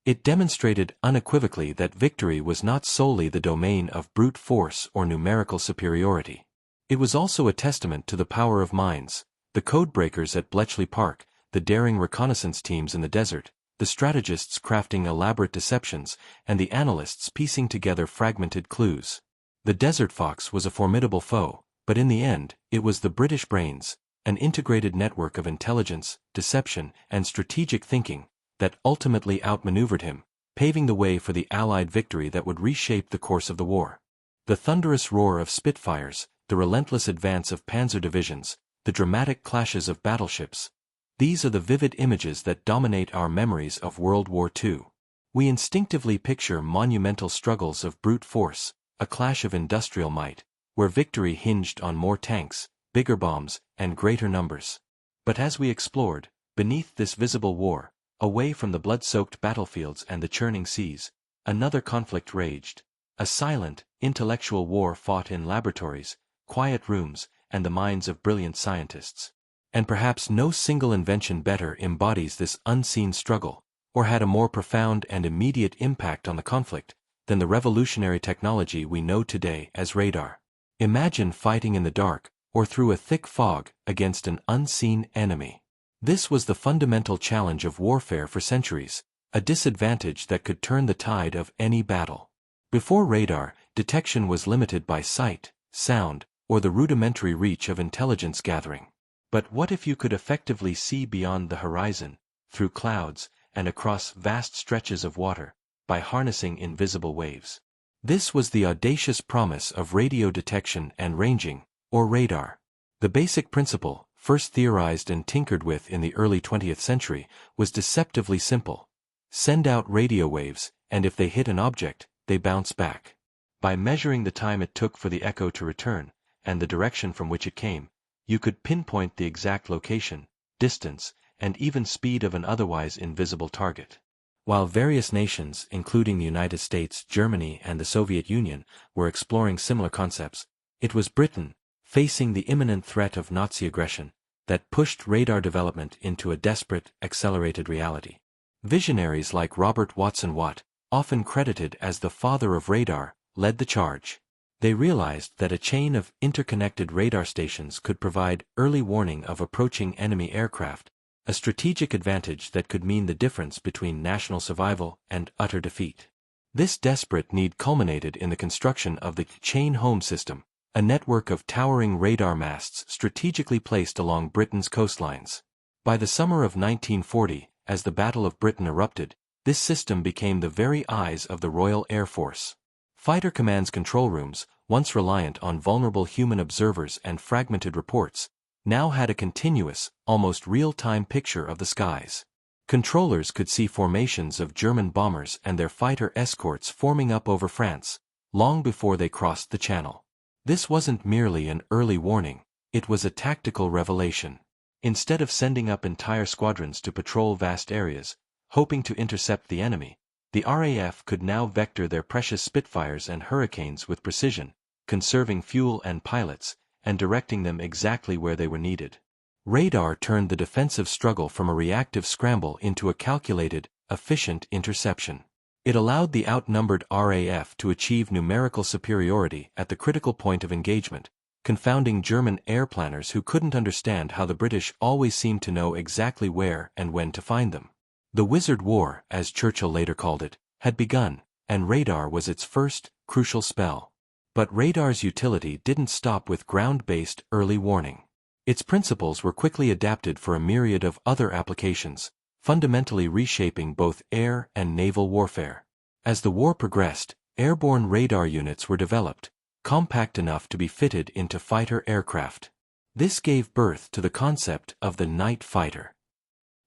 It demonstrated unequivocally that victory was not solely the domain of brute force or numerical superiority. It was also a testament to the power of minds: the codebreakers at Bletchley Park, the daring reconnaissance teams in the desert, the strategists crafting elaborate deceptions, and the analysts piecing together fragmented clues. The Desert Fox was a formidable foe, but in the end, it was the British brains, an integrated network of intelligence, deception, and strategic thinking, that ultimately outmaneuvered him, paving the way for the Allied victory that would reshape the course of the war. The thunderous roar of Spitfires, the relentless advance of panzer divisions, the dramatic clashes of battleships, these are the vivid images that dominate our memories of World War II. We instinctively picture monumental struggles of brute force, a clash of industrial might, where victory hinged on more tanks, bigger bombs, and greater numbers. But as we explored, beneath this visible war, away from the blood-soaked battlefields and the churning seas, another conflict raged, a silent, intellectual war fought in laboratories, quiet rooms, and the minds of brilliant scientists. And perhaps no single invention better embodies this unseen struggle, or had a more profound and immediate impact on the conflict, than the revolutionary technology we know today as radar. Imagine fighting in the dark, or through a thick fog, against an unseen enemy. This was the fundamental challenge of warfare for centuries, a disadvantage that could turn the tide of any battle. Before radar, detection was limited by sight, sound, or the rudimentary reach of intelligence gathering. But what if you could effectively see beyond the horizon, through clouds, and across vast stretches of water, by harnessing invisible waves? This was the audacious promise of radio detection and ranging, or radar. The basic principle, first theorized and tinkered with in the early 20th century, was deceptively simple. Send out radio waves, and if they hit an object, they bounce back. By measuring the time it took for the echo to return, and the direction from which it came, you could pinpoint the exact location, distance, and even speed of an otherwise invisible target. While various nations, including the United States, Germany, and the Soviet Union, were exploring similar concepts, it was Britain, facing the imminent threat of Nazi aggression, that pushed radar development into a desperate, accelerated reality. Visionaries like Robert Watson Watt, often credited as the father of radar, led the charge. They realized that a chain of interconnected radar stations could provide early warning of approaching enemy aircraft, a strategic advantage that could mean the difference between national survival and utter defeat. This desperate need culminated in the construction of the Chain Home System, a network of towering radar masts strategically placed along Britain's coastlines. By the summer of 1940, as the Battle of Britain erupted, this system became the very eyes of the Royal Air Force. Fighter Command's control rooms, once reliant on vulnerable human observers and fragmented reports, now had a continuous, almost real-time picture of the skies. Controllers could see formations of German bombers and their fighter escorts forming up over France, long before they crossed the Channel. This wasn't merely an early warning, it was a tactical revelation. Instead of sending up entire squadrons to patrol vast areas, hoping to intercept the enemy, the RAF could now vector their precious Spitfires and Hurricanes with precision, conserving fuel and pilots, and directing them exactly where they were needed. Radar turned the defensive struggle from a reactive scramble into a calculated, efficient interception. It allowed the outnumbered RAF to achieve numerical superiority at the critical point of engagement, confounding German air planners who couldn't understand how the British always seemed to know exactly where and when to find them. The Wizard War, as Churchill later called it, had begun, and radar was its first, crucial spell. But radar's utility didn't stop with ground-based early warning. Its principles were quickly adapted for a myriad of other applications, fundamentally reshaping both air and naval warfare. As the war progressed, airborne radar units were developed, compact enough to be fitted into fighter aircraft. This gave birth to the concept of the night fighter.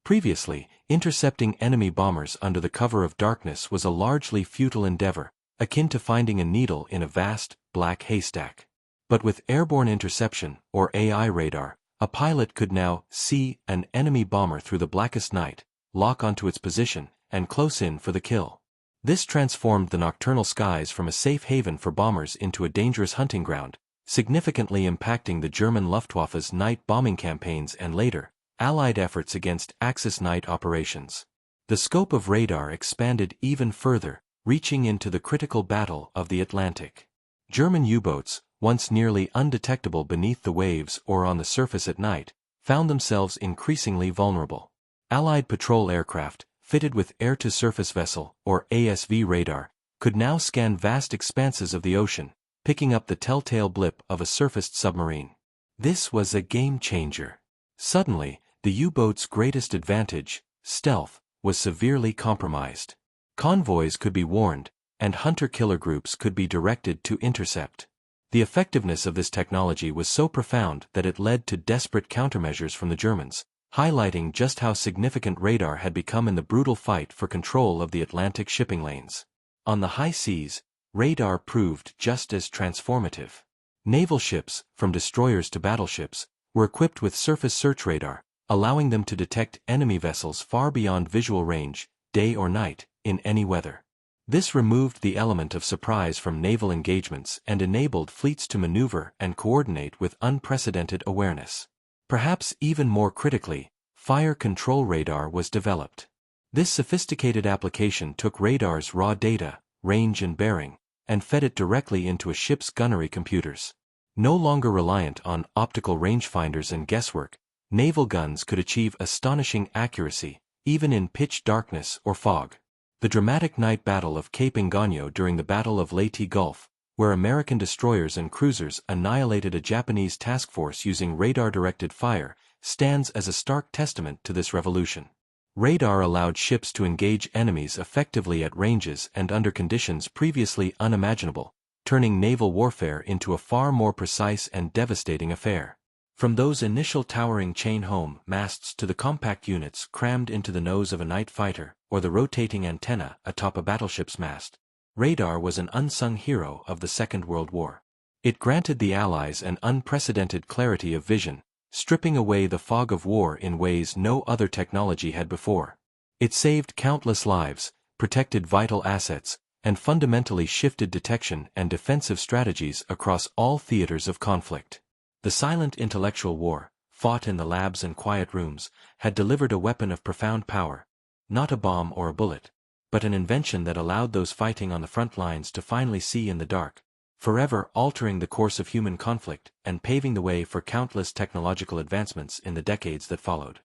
Previously, intercepting enemy bombers under the cover of darkness was a largely futile endeavor, akin to finding a needle in a vast, black haystack. But with airborne interception, or AI radar, a pilot could now see an enemy bomber through the blackest night, lock onto its position, and close in for the kill. This transformed the nocturnal skies from a safe haven for bombers into a dangerous hunting ground, significantly impacting the German Luftwaffe's night bombing campaigns and later, Allied efforts against Axis night operations. The scope of radar expanded even further, reaching into the critical battle of the Atlantic. German U-boats, once nearly undetectable beneath the waves or on the surface at night, found themselves increasingly vulnerable. Allied patrol aircraft, fitted with air-to-surface vessel, or ASV radar, could now scan vast expanses of the ocean, picking up the telltale blip of a surfaced submarine. This was a game-changer. Suddenly, the U-boat's greatest advantage, stealth, was severely compromised. Convoys could be warned, and hunter-killer groups could be directed to intercept. The effectiveness of this technology was so profound that it led to desperate countermeasures from the Germans, highlighting just how significant radar had become in the brutal fight for control of the Atlantic shipping lanes. On the high seas, radar proved just as transformative. Naval ships, from destroyers to battleships, were equipped with surface search radar, allowing them to detect enemy vessels far beyond visual range, day or night, in any weather. This removed the element of surprise from naval engagements and enabled fleets to maneuver and coordinate with unprecedented awareness. Perhaps even more critically, fire control radar was developed. This sophisticated application took radar's raw data, range and bearing, and fed it directly into a ship's gunnery computers. No longer reliant on optical rangefinders and guesswork, naval guns could achieve astonishing accuracy, even in pitch darkness or fog. The dramatic night battle of Cape Engano during the Battle of Leyte Gulf, where American destroyers and cruisers annihilated a Japanese task force using radar-directed fire, stands as a stark testament to this revolution. Radar allowed ships to engage enemies effectively at ranges and under conditions previously unimaginable, turning naval warfare into a far more precise and devastating affair. From those initial towering chain-home masts to the compact units crammed into the nose of a night fighter, or the rotating antenna atop a battleship's mast, radar was an unsung hero of the Second World War. It granted the Allies an unprecedented clarity of vision, stripping away the fog of war in ways no other technology had before. It saved countless lives, protected vital assets, and fundamentally shifted detection and defensive strategies across all theaters of conflict. The silent intellectual war, fought in the labs and quiet rooms, had delivered a weapon of profound power, not a bomb or a bullet, but an invention that allowed those fighting on the front lines to finally see in the dark, forever altering the course of human conflict and paving the way for countless technological advancements in the decades that followed.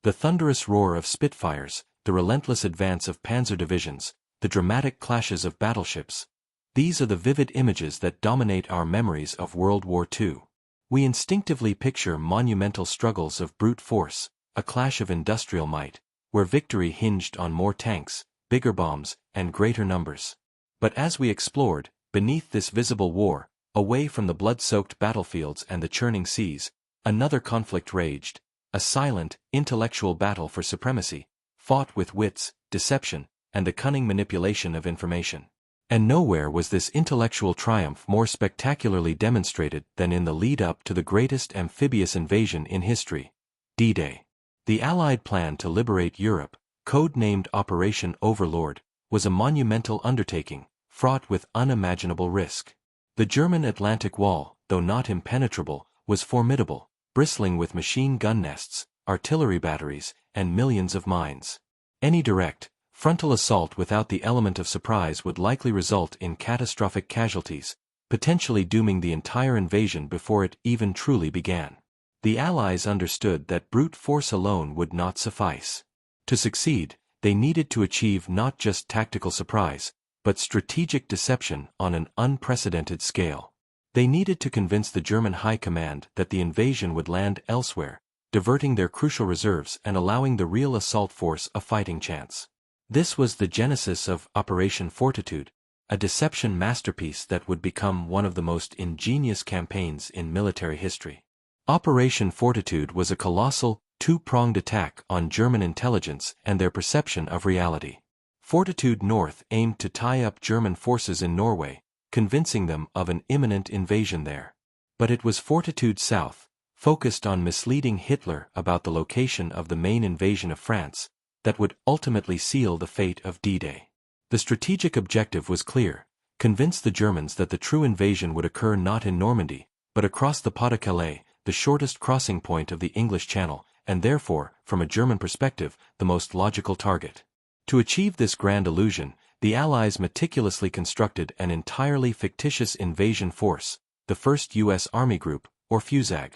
The thunderous roar of Spitfires, the relentless advance of panzer divisions, the dramatic clashes of battleships, these are the vivid images that dominate our memories of World War II. We instinctively picture monumental struggles of brute force, a clash of industrial might, where victory hinged on more tanks, bigger bombs, and greater numbers. But as we explored, beneath this visible war, away from the blood-soaked battlefields and the churning seas, another conflict raged, a silent, intellectual battle for supremacy, fought with wits, deception, and the cunning manipulation of information. And nowhere was this intellectual triumph more spectacularly demonstrated than in the lead-up to the greatest amphibious invasion in history, D-Day. The Allied plan to liberate Europe, code-named Operation Overlord, was a monumental undertaking, fraught with unimaginable risk. The German Atlantic Wall, though not impenetrable, was formidable, bristling with machine gun nests, artillery batteries, and millions of mines. Any direct, frontal assault without the element of surprise would likely result in catastrophic casualties, potentially dooming the entire invasion before it even truly began. The Allies understood that brute force alone would not suffice. To succeed, they needed to achieve not just tactical surprise, but strategic deception on an unprecedented scale. They needed to convince the German High Command that the invasion would land elsewhere, diverting their crucial reserves and allowing the real assault force a fighting chance. This was the genesis of Operation Fortitude, a deception masterpiece that would become one of the most ingenious campaigns in military history. Operation Fortitude was a colossal, two-pronged attack on German intelligence and their perception of reality. Fortitude North aimed to tie up German forces in Norway, convincing them of an imminent invasion there. But it was Fortitude South, focused on misleading Hitler about the location of the main invasion of France, that would ultimately seal the fate of D-Day. The strategic objective was clear: convince the Germans that the true invasion would occur not in Normandy, but across the Pas-de-Calais, the shortest crossing point of the English Channel, and therefore, from a German perspective, the most logical target. To achieve this grand illusion, the Allies meticulously constructed an entirely fictitious invasion force, the 1st U.S. Army Group, or FUSAG.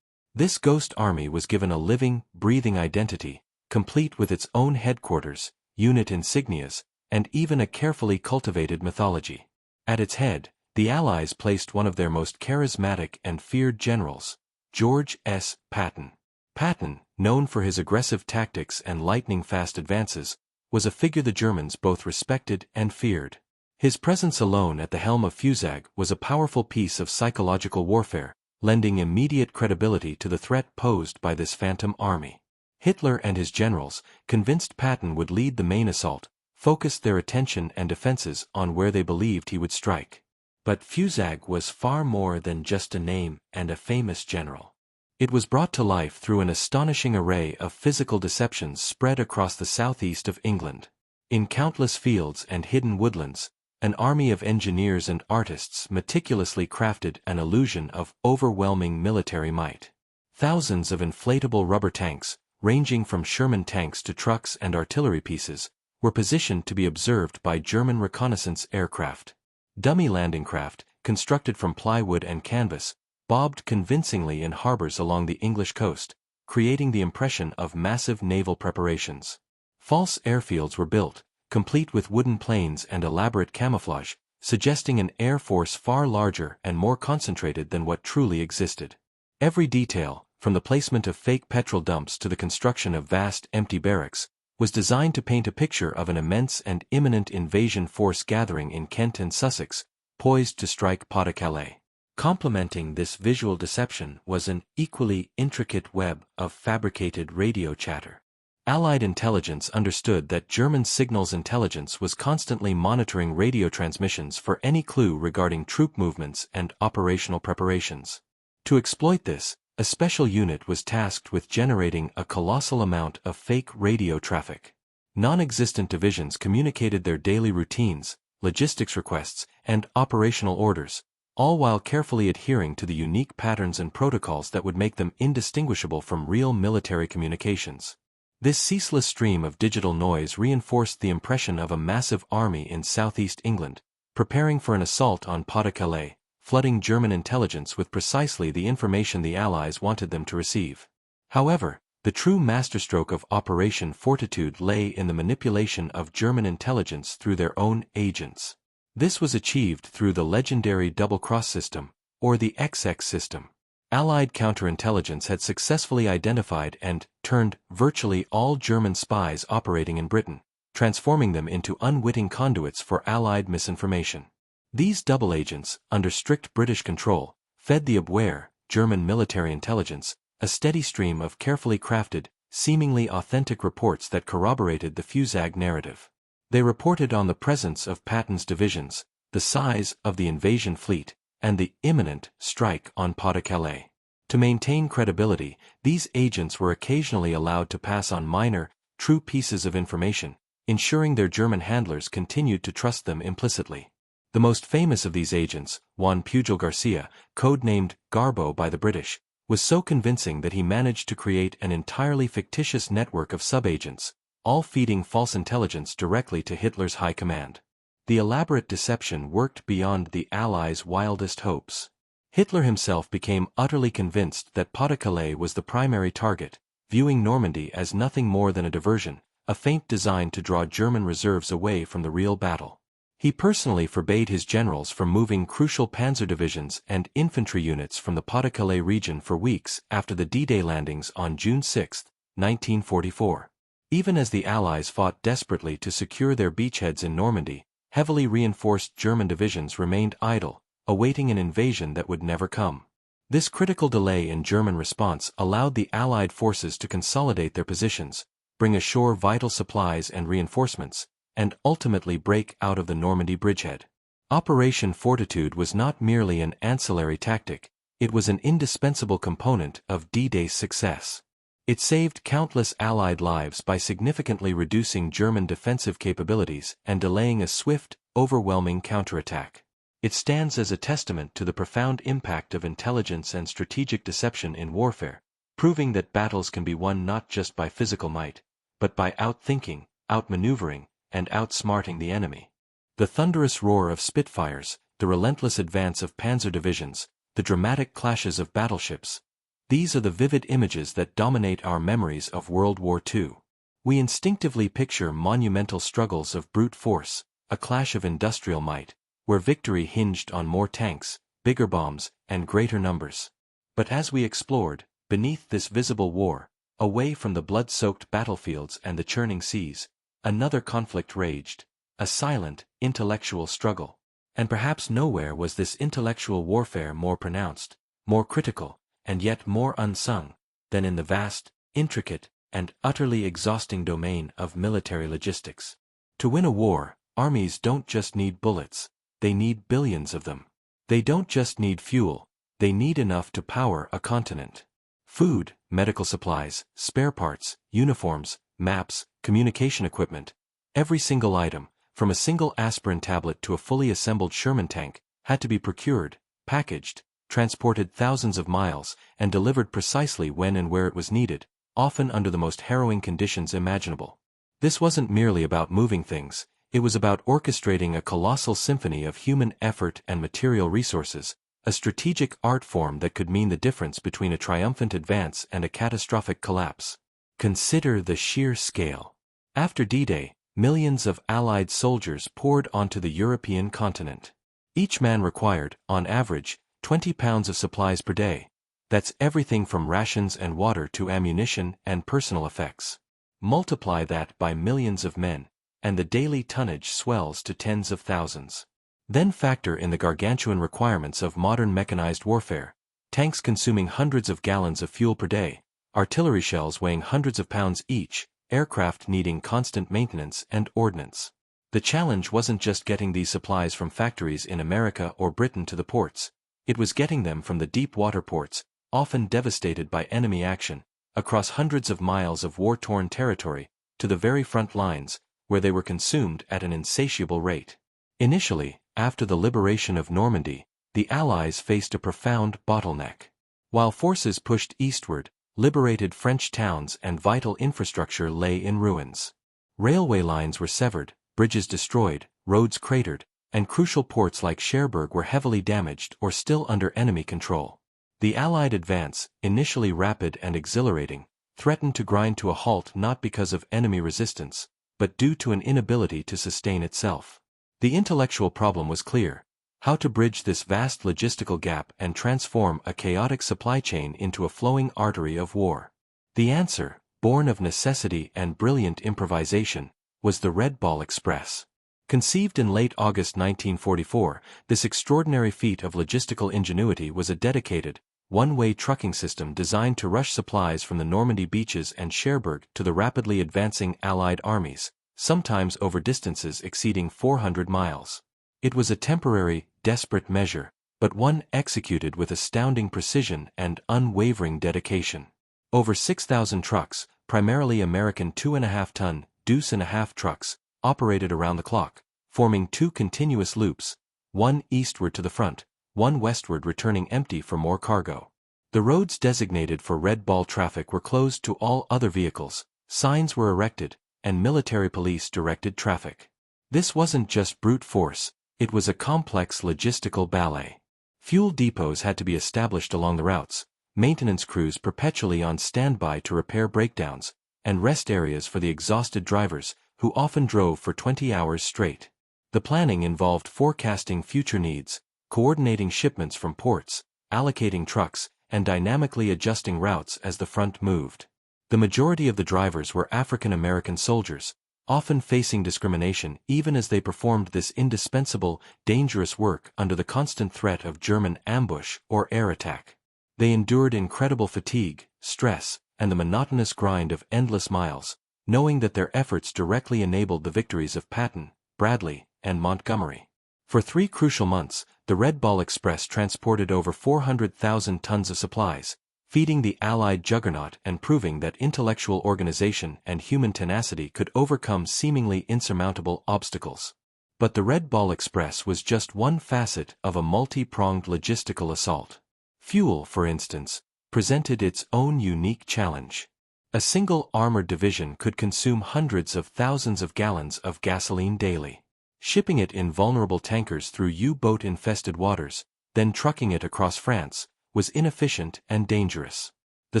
This ghost army was given a living, breathing identity, complete with its own headquarters, unit insignias, and even a carefully cultivated mythology. At its head, the Allies placed one of their most charismatic and feared generals, George S. Patton. Patton, known for his aggressive tactics and lightning-fast advances, was a figure the Germans both respected and feared. His presence alone at the helm of FUSAG was a powerful piece of psychological warfare, lending immediate credibility to the threat posed by this phantom army. Hitler and his generals, convinced Patton would lead the main assault, focused their attention and defenses on where they believed he would strike. But FUSAG was far more than just a name and a famous general. It was brought to life through an astonishing array of physical deceptions spread across the southeast of England. In countless fields and hidden woodlands, an army of engineers and artists meticulously crafted an illusion of overwhelming military might. Thousands of inflatable rubber tanks, ranging from Sherman tanks to trucks and artillery pieces, were positioned to be observed by German reconnaissance aircraft. Dummy landing craft, constructed from plywood and canvas, bobbed convincingly in harbors along the English coast, creating the impression of massive naval preparations. False airfields were built, complete with wooden planes and elaborate camouflage, suggesting an air force far larger and more concentrated than what truly existed. Every detail, from the placement of fake petrol dumps to the construction of vast empty barracks, was designed to paint a picture of an immense and imminent invasion force gathering in Kent and Sussex, poised to strike Pas-de-Calais. Complementing this visual deception was an equally intricate web of fabricated radio chatter. Allied intelligence understood that German signals intelligence was constantly monitoring radio transmissions for any clue regarding troop movements and operational preparations. To exploit this, a special unit was tasked with generating a colossal amount of fake radio traffic. Non-existent divisions communicated their daily routines, logistics requests, and operational orders, all while carefully adhering to the unique patterns and protocols that would make them indistinguishable from real military communications. This ceaseless stream of digital noise reinforced the impression of a massive army in southeast England, preparing for an assault on Pas-de-Calais, flooding German intelligence with precisely the information the Allies wanted them to receive. However, the true masterstroke of Operation Fortitude lay in the manipulation of German intelligence through their own agents. This was achieved through the legendary double-cross system, or the XX system. Allied counterintelligence had successfully identified and turned virtually all German spies operating in Britain, transforming them into unwitting conduits for Allied misinformation. These double agents, under strict British control, fed the Abwehr, German military intelligence, a steady stream of carefully crafted, seemingly authentic reports that corroborated the FUSAG narrative. They reported on the presence of Patton's divisions, the size of the invasion fleet, and the imminent strike on Pas-de-Calais. To maintain credibility, these agents were occasionally allowed to pass on minor, true pieces of information, ensuring their German handlers continued to trust them implicitly. The most famous of these agents, Juan Pujol Garcia, codenamed Garbo by the British, was so convincing that he managed to create an entirely fictitious network of sub-agents, all feeding false intelligence directly to Hitler's high command. The elaborate deception worked beyond the Allies' wildest hopes. Hitler himself became utterly convinced that Pas-de-Calais was the primary target, viewing Normandy as nothing more than a diversion, a feint designed to draw German reserves away from the real battle. He personally forbade his generals from moving crucial panzer divisions and infantry units from the Pas-de-Calais region for weeks after the D-Day landings on June 6, 1944. Even as the Allies fought desperately to secure their beachheads in Normandy, heavily reinforced German divisions remained idle, awaiting an invasion that would never come. This critical delay in German response allowed the Allied forces to consolidate their positions, bring ashore vital supplies and reinforcements, and ultimately break out of the Normandy bridgehead. Operation Fortitude was not merely an ancillary tactic, it was an indispensable component of D-Day's success. It saved countless Allied lives by significantly reducing German defensive capabilities and delaying a swift, overwhelming counterattack. It stands as a testament to the profound impact of intelligence and strategic deception in warfare, proving that battles can be won not just by physical might, but by outthinking, outmaneuvering, and outsmarting the enemy. The thunderous roar of Spitfires, the relentless advance of panzer divisions, the dramatic clashes of battleships, these are the vivid images that dominate our memories of World War II. We instinctively picture monumental struggles of brute force, a clash of industrial might, where victory hinged on more tanks, bigger bombs, and greater numbers. But as we explored, beneath this visible war, away from the blood-soaked battlefields and the churning seas, another conflict raged, a silent, intellectual struggle. And perhaps nowhere was this intellectual warfare more pronounced, more critical, and yet more unsung, than in the vast, intricate, and utterly exhausting domain of military logistics. To win a war, armies don't just need bullets, they need billions of them. They don't just need fuel, they need enough to power a continent. Food, medical supplies, spare parts, uniforms, maps, communication equipment, every single item, from a single aspirin tablet to a fully assembled Sherman tank, had to be procured, packaged, transported thousands of miles, and delivered precisely when and where it was needed, often under the most harrowing conditions imaginable. This wasn't merely about moving things, it was about orchestrating a colossal symphony of human effort and material resources, a strategic art form that could mean the difference between a triumphant advance and a catastrophic collapse. Consider the sheer scale. After D-Day, millions of Allied soldiers poured onto the European continent. Each man required, on average, 20 pounds of supplies per day. That's everything from rations and water to ammunition and personal effects. Multiply that by millions of men, and the daily tonnage swells to tens of thousands. Then factor in the gargantuan requirements of modern mechanized warfare, tanks consuming hundreds of gallons of fuel per day, artillery shells weighing hundreds of pounds each, aircraft needing constant maintenance and ordnance. The challenge wasn't just getting these supplies from factories in America or Britain to the ports, it was getting them from the deep water ports, often devastated by enemy action, across hundreds of miles of war-torn territory, to the very front lines, where they were consumed at an insatiable rate. Initially, after the liberation of Normandy, the Allies faced a profound bottleneck. While forces pushed eastward, liberated French towns and vital infrastructure lay in ruins. Railway lines were severed, bridges destroyed, roads cratered, and crucial ports like Cherbourg were heavily damaged or still under enemy control. The Allied advance, initially rapid and exhilarating, threatened to grind to a halt not because of enemy resistance, but due to an inability to sustain itself. The intellectual problem was clear: how to bridge this vast logistical gap and transform a chaotic supply chain into a flowing artery of war. The answer, born of necessity and brilliant improvisation, was the Red Ball Express. Conceived in late August 1944, this extraordinary feat of logistical ingenuity was a dedicated, one-way trucking system designed to rush supplies from the Normandy beaches and Cherbourg to the rapidly advancing Allied armies, sometimes over distances exceeding 400 miles. It was a temporary, desperate measure, but one executed with astounding precision and unwavering dedication. Over 6,000 trucks, primarily American 2.5-ton, deuce-and-a-half trucks, operated around the clock, forming two continuous loops, one eastward to the front, one westward returning empty for more cargo. The roads designated for Red Ball traffic were closed to all other vehicles, signs were erected, and military police directed traffic. This wasn't just brute force, it was a complex logistical ballet. Fuel depots had to be established along the routes, maintenance crews perpetually on standby to repair breakdowns, and rest areas for the exhausted drivers, who often drove for 20 hours straight. The planning involved forecasting future needs, coordinating shipments from ports, allocating trucks, and dynamically adjusting routes as the front moved. The majority of the drivers were African American soldiers, often facing discrimination even as they performed this indispensable, dangerous work under the constant threat of German ambush or air attack. They endured incredible fatigue, stress, and the monotonous grind of endless miles, knowing that their efforts directly enabled the victories of Patton, Bradley, and Montgomery. For 3 crucial months, the Red Ball Express transported over 400,000 tons of supplies, feeding the Allied juggernaut and proving that intellectual organization and human tenacity could overcome seemingly insurmountable obstacles. But the Red Ball Express was just one facet of a multi-pronged logistical assault. Fuel, for instance, presented its own unique challenge. A single armored division could consume hundreds of thousands of gallons of gasoline daily. Shipping it in vulnerable tankers through U-boat-infested waters, then trucking it across France, was inefficient and dangerous. The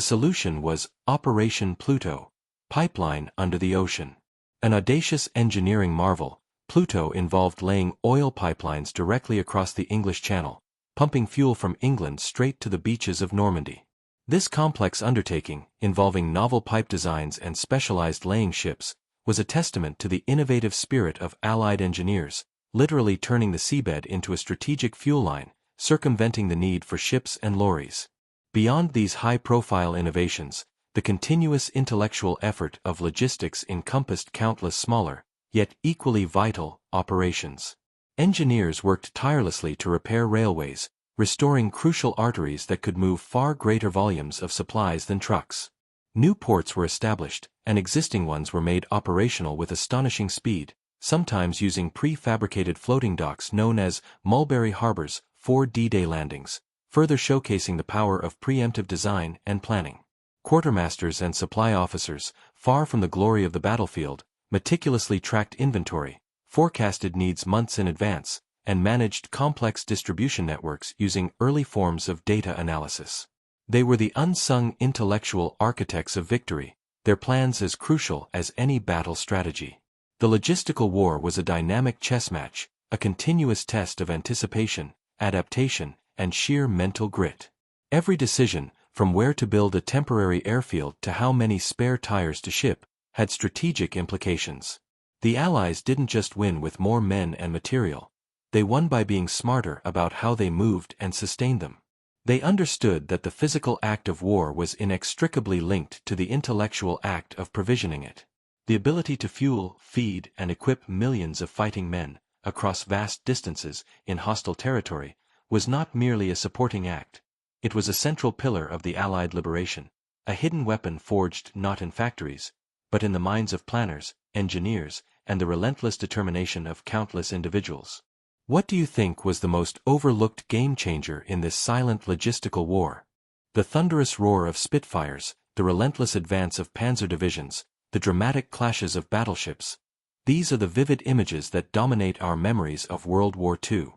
solution was Operation Pluto, pipeline under the ocean. An audacious engineering marvel, Pluto involved laying oil pipelines directly across the English Channel, pumping fuel from England straight to the beaches of Normandy. This complex undertaking, involving novel pipe designs and specialized laying ships, was a testament to the innovative spirit of Allied engineers, literally turning the seabed into a strategic fuel line, circumventing the need for ships and lorries. Beyond these high-profile innovations, the continuous intellectual effort of logistics encompassed countless smaller, yet equally vital, operations. Engineers worked tirelessly to repair railways, restoring crucial arteries that could move far greater volumes of supplies than trucks. New ports were established, and existing ones were made operational with astonishing speed, sometimes using prefabricated floating docks known as Mulberry Harbors for D-Day landings, further showcasing the power of preemptive design and planning. Quartermasters and supply officers, far from the glory of the battlefield, meticulously tracked inventory, forecasted needs months in advance, and managed complex distribution networks using early forms of data analysis. They were the unsung intellectual architects of victory, their plans as crucial as any battle strategy. The logistical war was a dynamic chess match, a continuous test of anticipation, adaptation, and sheer mental grit. Every decision, from where to build a temporary airfield to how many spare tires to ship, had strategic implications. The Allies didn't just win with more men and material. They won by being smarter about how they moved and sustained them. They understood that the physical act of war was inextricably linked to the intellectual act of provisioning it. The ability to fuel, feed, and equip millions of fighting men, across vast distances, in hostile territory, was not merely a supporting act. It was a central pillar of the Allied liberation, a hidden weapon forged not in factories, but in the minds of planners, engineers, and the relentless determination of countless individuals. What do you think was the most overlooked game-changer in this silent logistical war? The thunderous roar of Spitfires, the relentless advance of panzer divisions, the dramatic clashes of battleships. These are the vivid images that dominate our memories of World War II.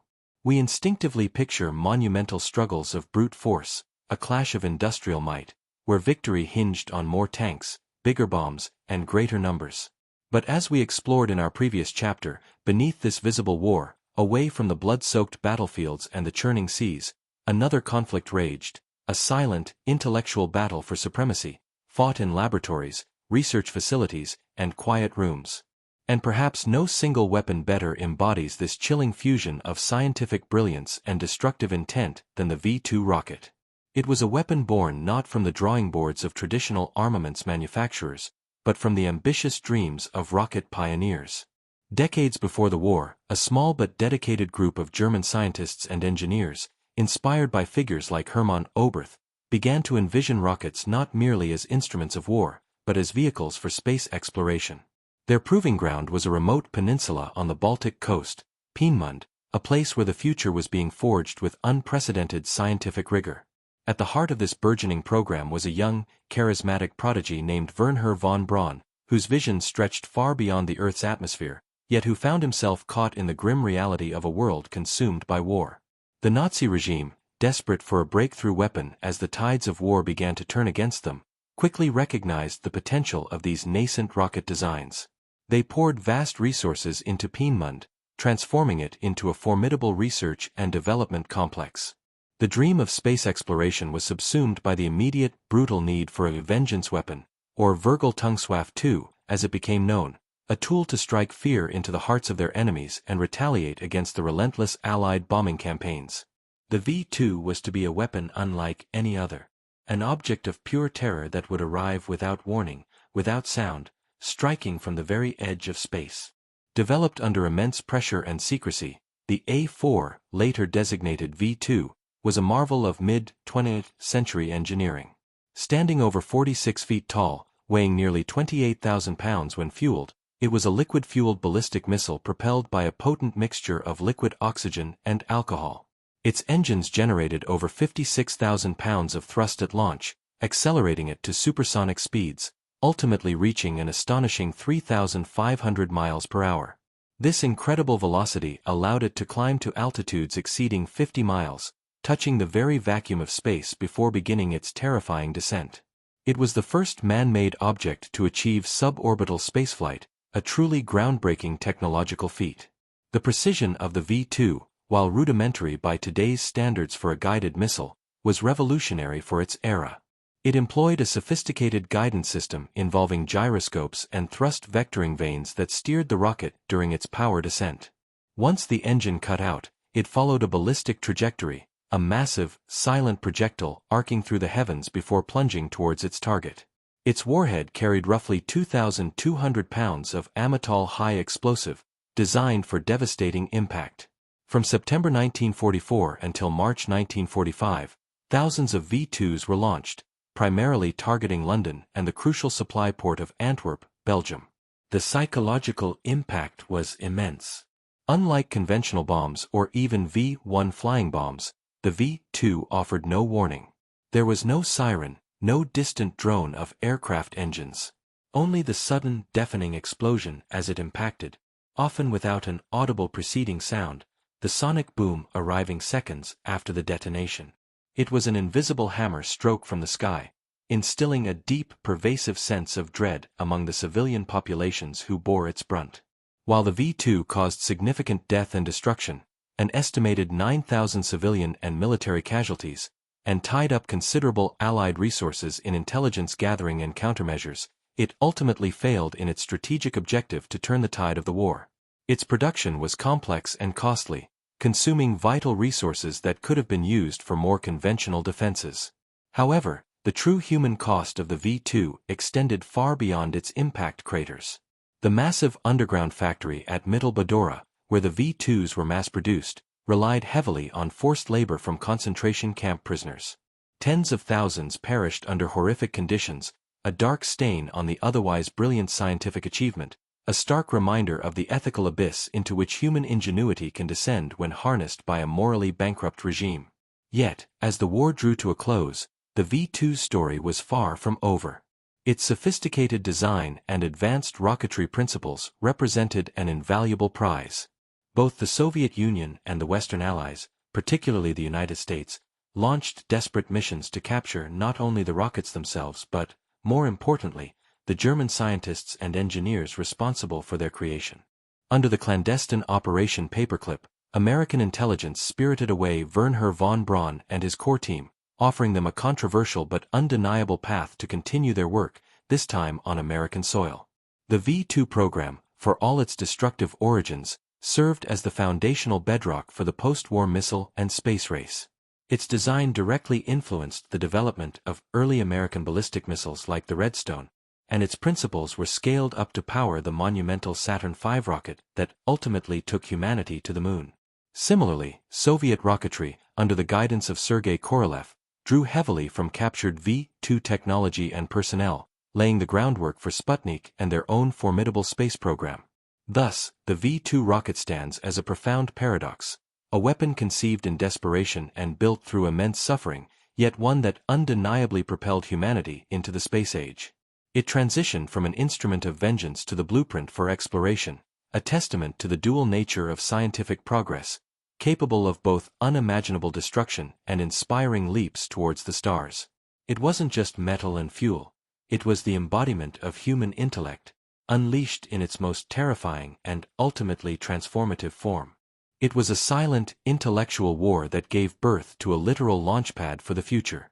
We instinctively picture monumental struggles of brute force, a clash of industrial might, where victory hinged on more tanks, bigger bombs, and greater numbers. But as we explored in our previous chapter, beneath this visible war, away from the blood-soaked battlefields and the churning seas, another conflict raged, a silent, intellectual battle for supremacy, fought in laboratories, research facilities, and quiet rooms. And perhaps no single weapon better embodies this chilling fusion of scientific brilliance and destructive intent than the V-2 rocket. It was a weapon born not from the drawing boards of traditional armaments manufacturers, but from the ambitious dreams of rocket pioneers. Decades before the war, a small but dedicated group of German scientists and engineers, inspired by figures like Hermann Oberth, began to envision rockets not merely as instruments of war, but as vehicles for space exploration. Their proving ground was a remote peninsula on the Baltic coast, Peenemund, a place where the future was being forged with unprecedented scientific rigor. At the heart of this burgeoning program was a young, charismatic prodigy named Wernher von Braun, whose vision stretched far beyond the Earth's atmosphere, yet who found himself caught in the grim reality of a world consumed by war. The Nazi regime, desperate for a breakthrough weapon as the tides of war began to turn against them, quickly recognized the potential of these nascent rocket designs. They poured vast resources into Peenemünde, transforming it into a formidable research and development complex. The dream of space exploration was subsumed by the immediate, brutal need for a vengeance weapon, or Vergeltungswaffe II, as it became known, a tool to strike fear into the hearts of their enemies and retaliate against the relentless Allied bombing campaigns. The V2 was to be a weapon unlike any other, an object of pure terror that would arrive without warning, without sound, striking from the very edge of space. Developed under immense pressure and secrecy, the A4, later designated V2, was a marvel of mid-20th century engineering. Standing over 46 feet tall, weighing nearly 28,000 pounds when fueled, it was a liquid-fueled ballistic missile propelled by a potent mixture of liquid oxygen and alcohol. Its engines generated over 56,000 pounds of thrust at launch, accelerating it to supersonic speeds, ultimately reaching an astonishing 3,500 miles per hour. This incredible velocity allowed it to climb to altitudes exceeding 50 miles, touching the very vacuum of space before beginning its terrifying descent. It was the first man-made object to achieve suborbital spaceflight, a truly groundbreaking technological feat. The precision of the V2, while rudimentary by today's standards for a guided missile, was revolutionary for its era. It employed a sophisticated guidance system involving gyroscopes and thrust vectoring vanes that steered the rocket during its power descent. Once the engine cut out, it followed a ballistic trajectory, a massive, silent projectile arcing through the heavens before plunging towards its target. Its warhead carried roughly 2,200 pounds of Amatol high explosive, designed for devastating impact. From September 1944 until March 1945, thousands of V2s were launched, primarily targeting London and the crucial supply port of Antwerp, Belgium. The psychological impact was immense. Unlike conventional bombs or even V-1 flying bombs, the V2 offered no warning. There was no siren, no distant drone of aircraft engines. Only the sudden, deafening explosion as it impacted, often without an audible preceding sound, the sonic boom arriving seconds after the detonation. It was an invisible hammer stroke from the sky, instilling a deep, pervasive sense of dread among the civilian populations who bore its brunt. While the V2 caused significant death and destruction, an estimated 9,000 civilian and military casualties, and tied up considerable Allied resources in intelligence gathering and countermeasures, it ultimately failed in its strategic objective to turn the tide of the war. Its production was complex and costly, consuming vital resources that could have been used for more conventional defenses. However, the true human cost of the V2 extended far beyond its impact craters. The massive underground factory at Mittelbadora, where the V2s were mass-produced, relied heavily on forced labor from concentration camp prisoners. Tens of thousands perished under horrific conditions, a dark stain on the otherwise brilliant scientific achievement, a stark reminder of the ethical abyss into which human ingenuity can descend when harnessed by a morally bankrupt regime. Yet, as the war drew to a close, the V2's story was far from over. Its sophisticated design and advanced rocketry principles represented an invaluable prize. Both the Soviet Union and the Western Allies, particularly the United States, launched desperate missions to capture not only the rockets themselves but, more importantly, the German scientists and engineers responsible for their creation. Under the clandestine Operation Paperclip, American intelligence spirited away Wernher von Braun and his core team, offering them a controversial but undeniable path to continue their work, this time on American soil. The V2 program, for all its destructive origins, served as the foundational bedrock for the post-war missile and space race. Its design directly influenced the development of early American ballistic missiles like the Redstone, and its principles were scaled up to power the monumental Saturn V rocket that ultimately took humanity to the moon. Similarly, Soviet rocketry, under the guidance of Sergei Korolev, drew heavily from captured V2 technology and personnel, laying the groundwork for Sputnik and their own formidable space program. Thus, the V2 rocket stands as a profound paradox, a weapon conceived in desperation and built through immense suffering, yet one that undeniably propelled humanity into the space age. It transitioned from an instrument of vengeance to the blueprint for exploration, a testament to the dual nature of scientific progress, capable of both unimaginable destruction and inspiring leaps towards the stars. It wasn't just metal and fuel, it was the embodiment of human intellect, unleashed in its most terrifying and ultimately transformative form. It was a silent, intellectual war that gave birth to a literal launchpad for the future.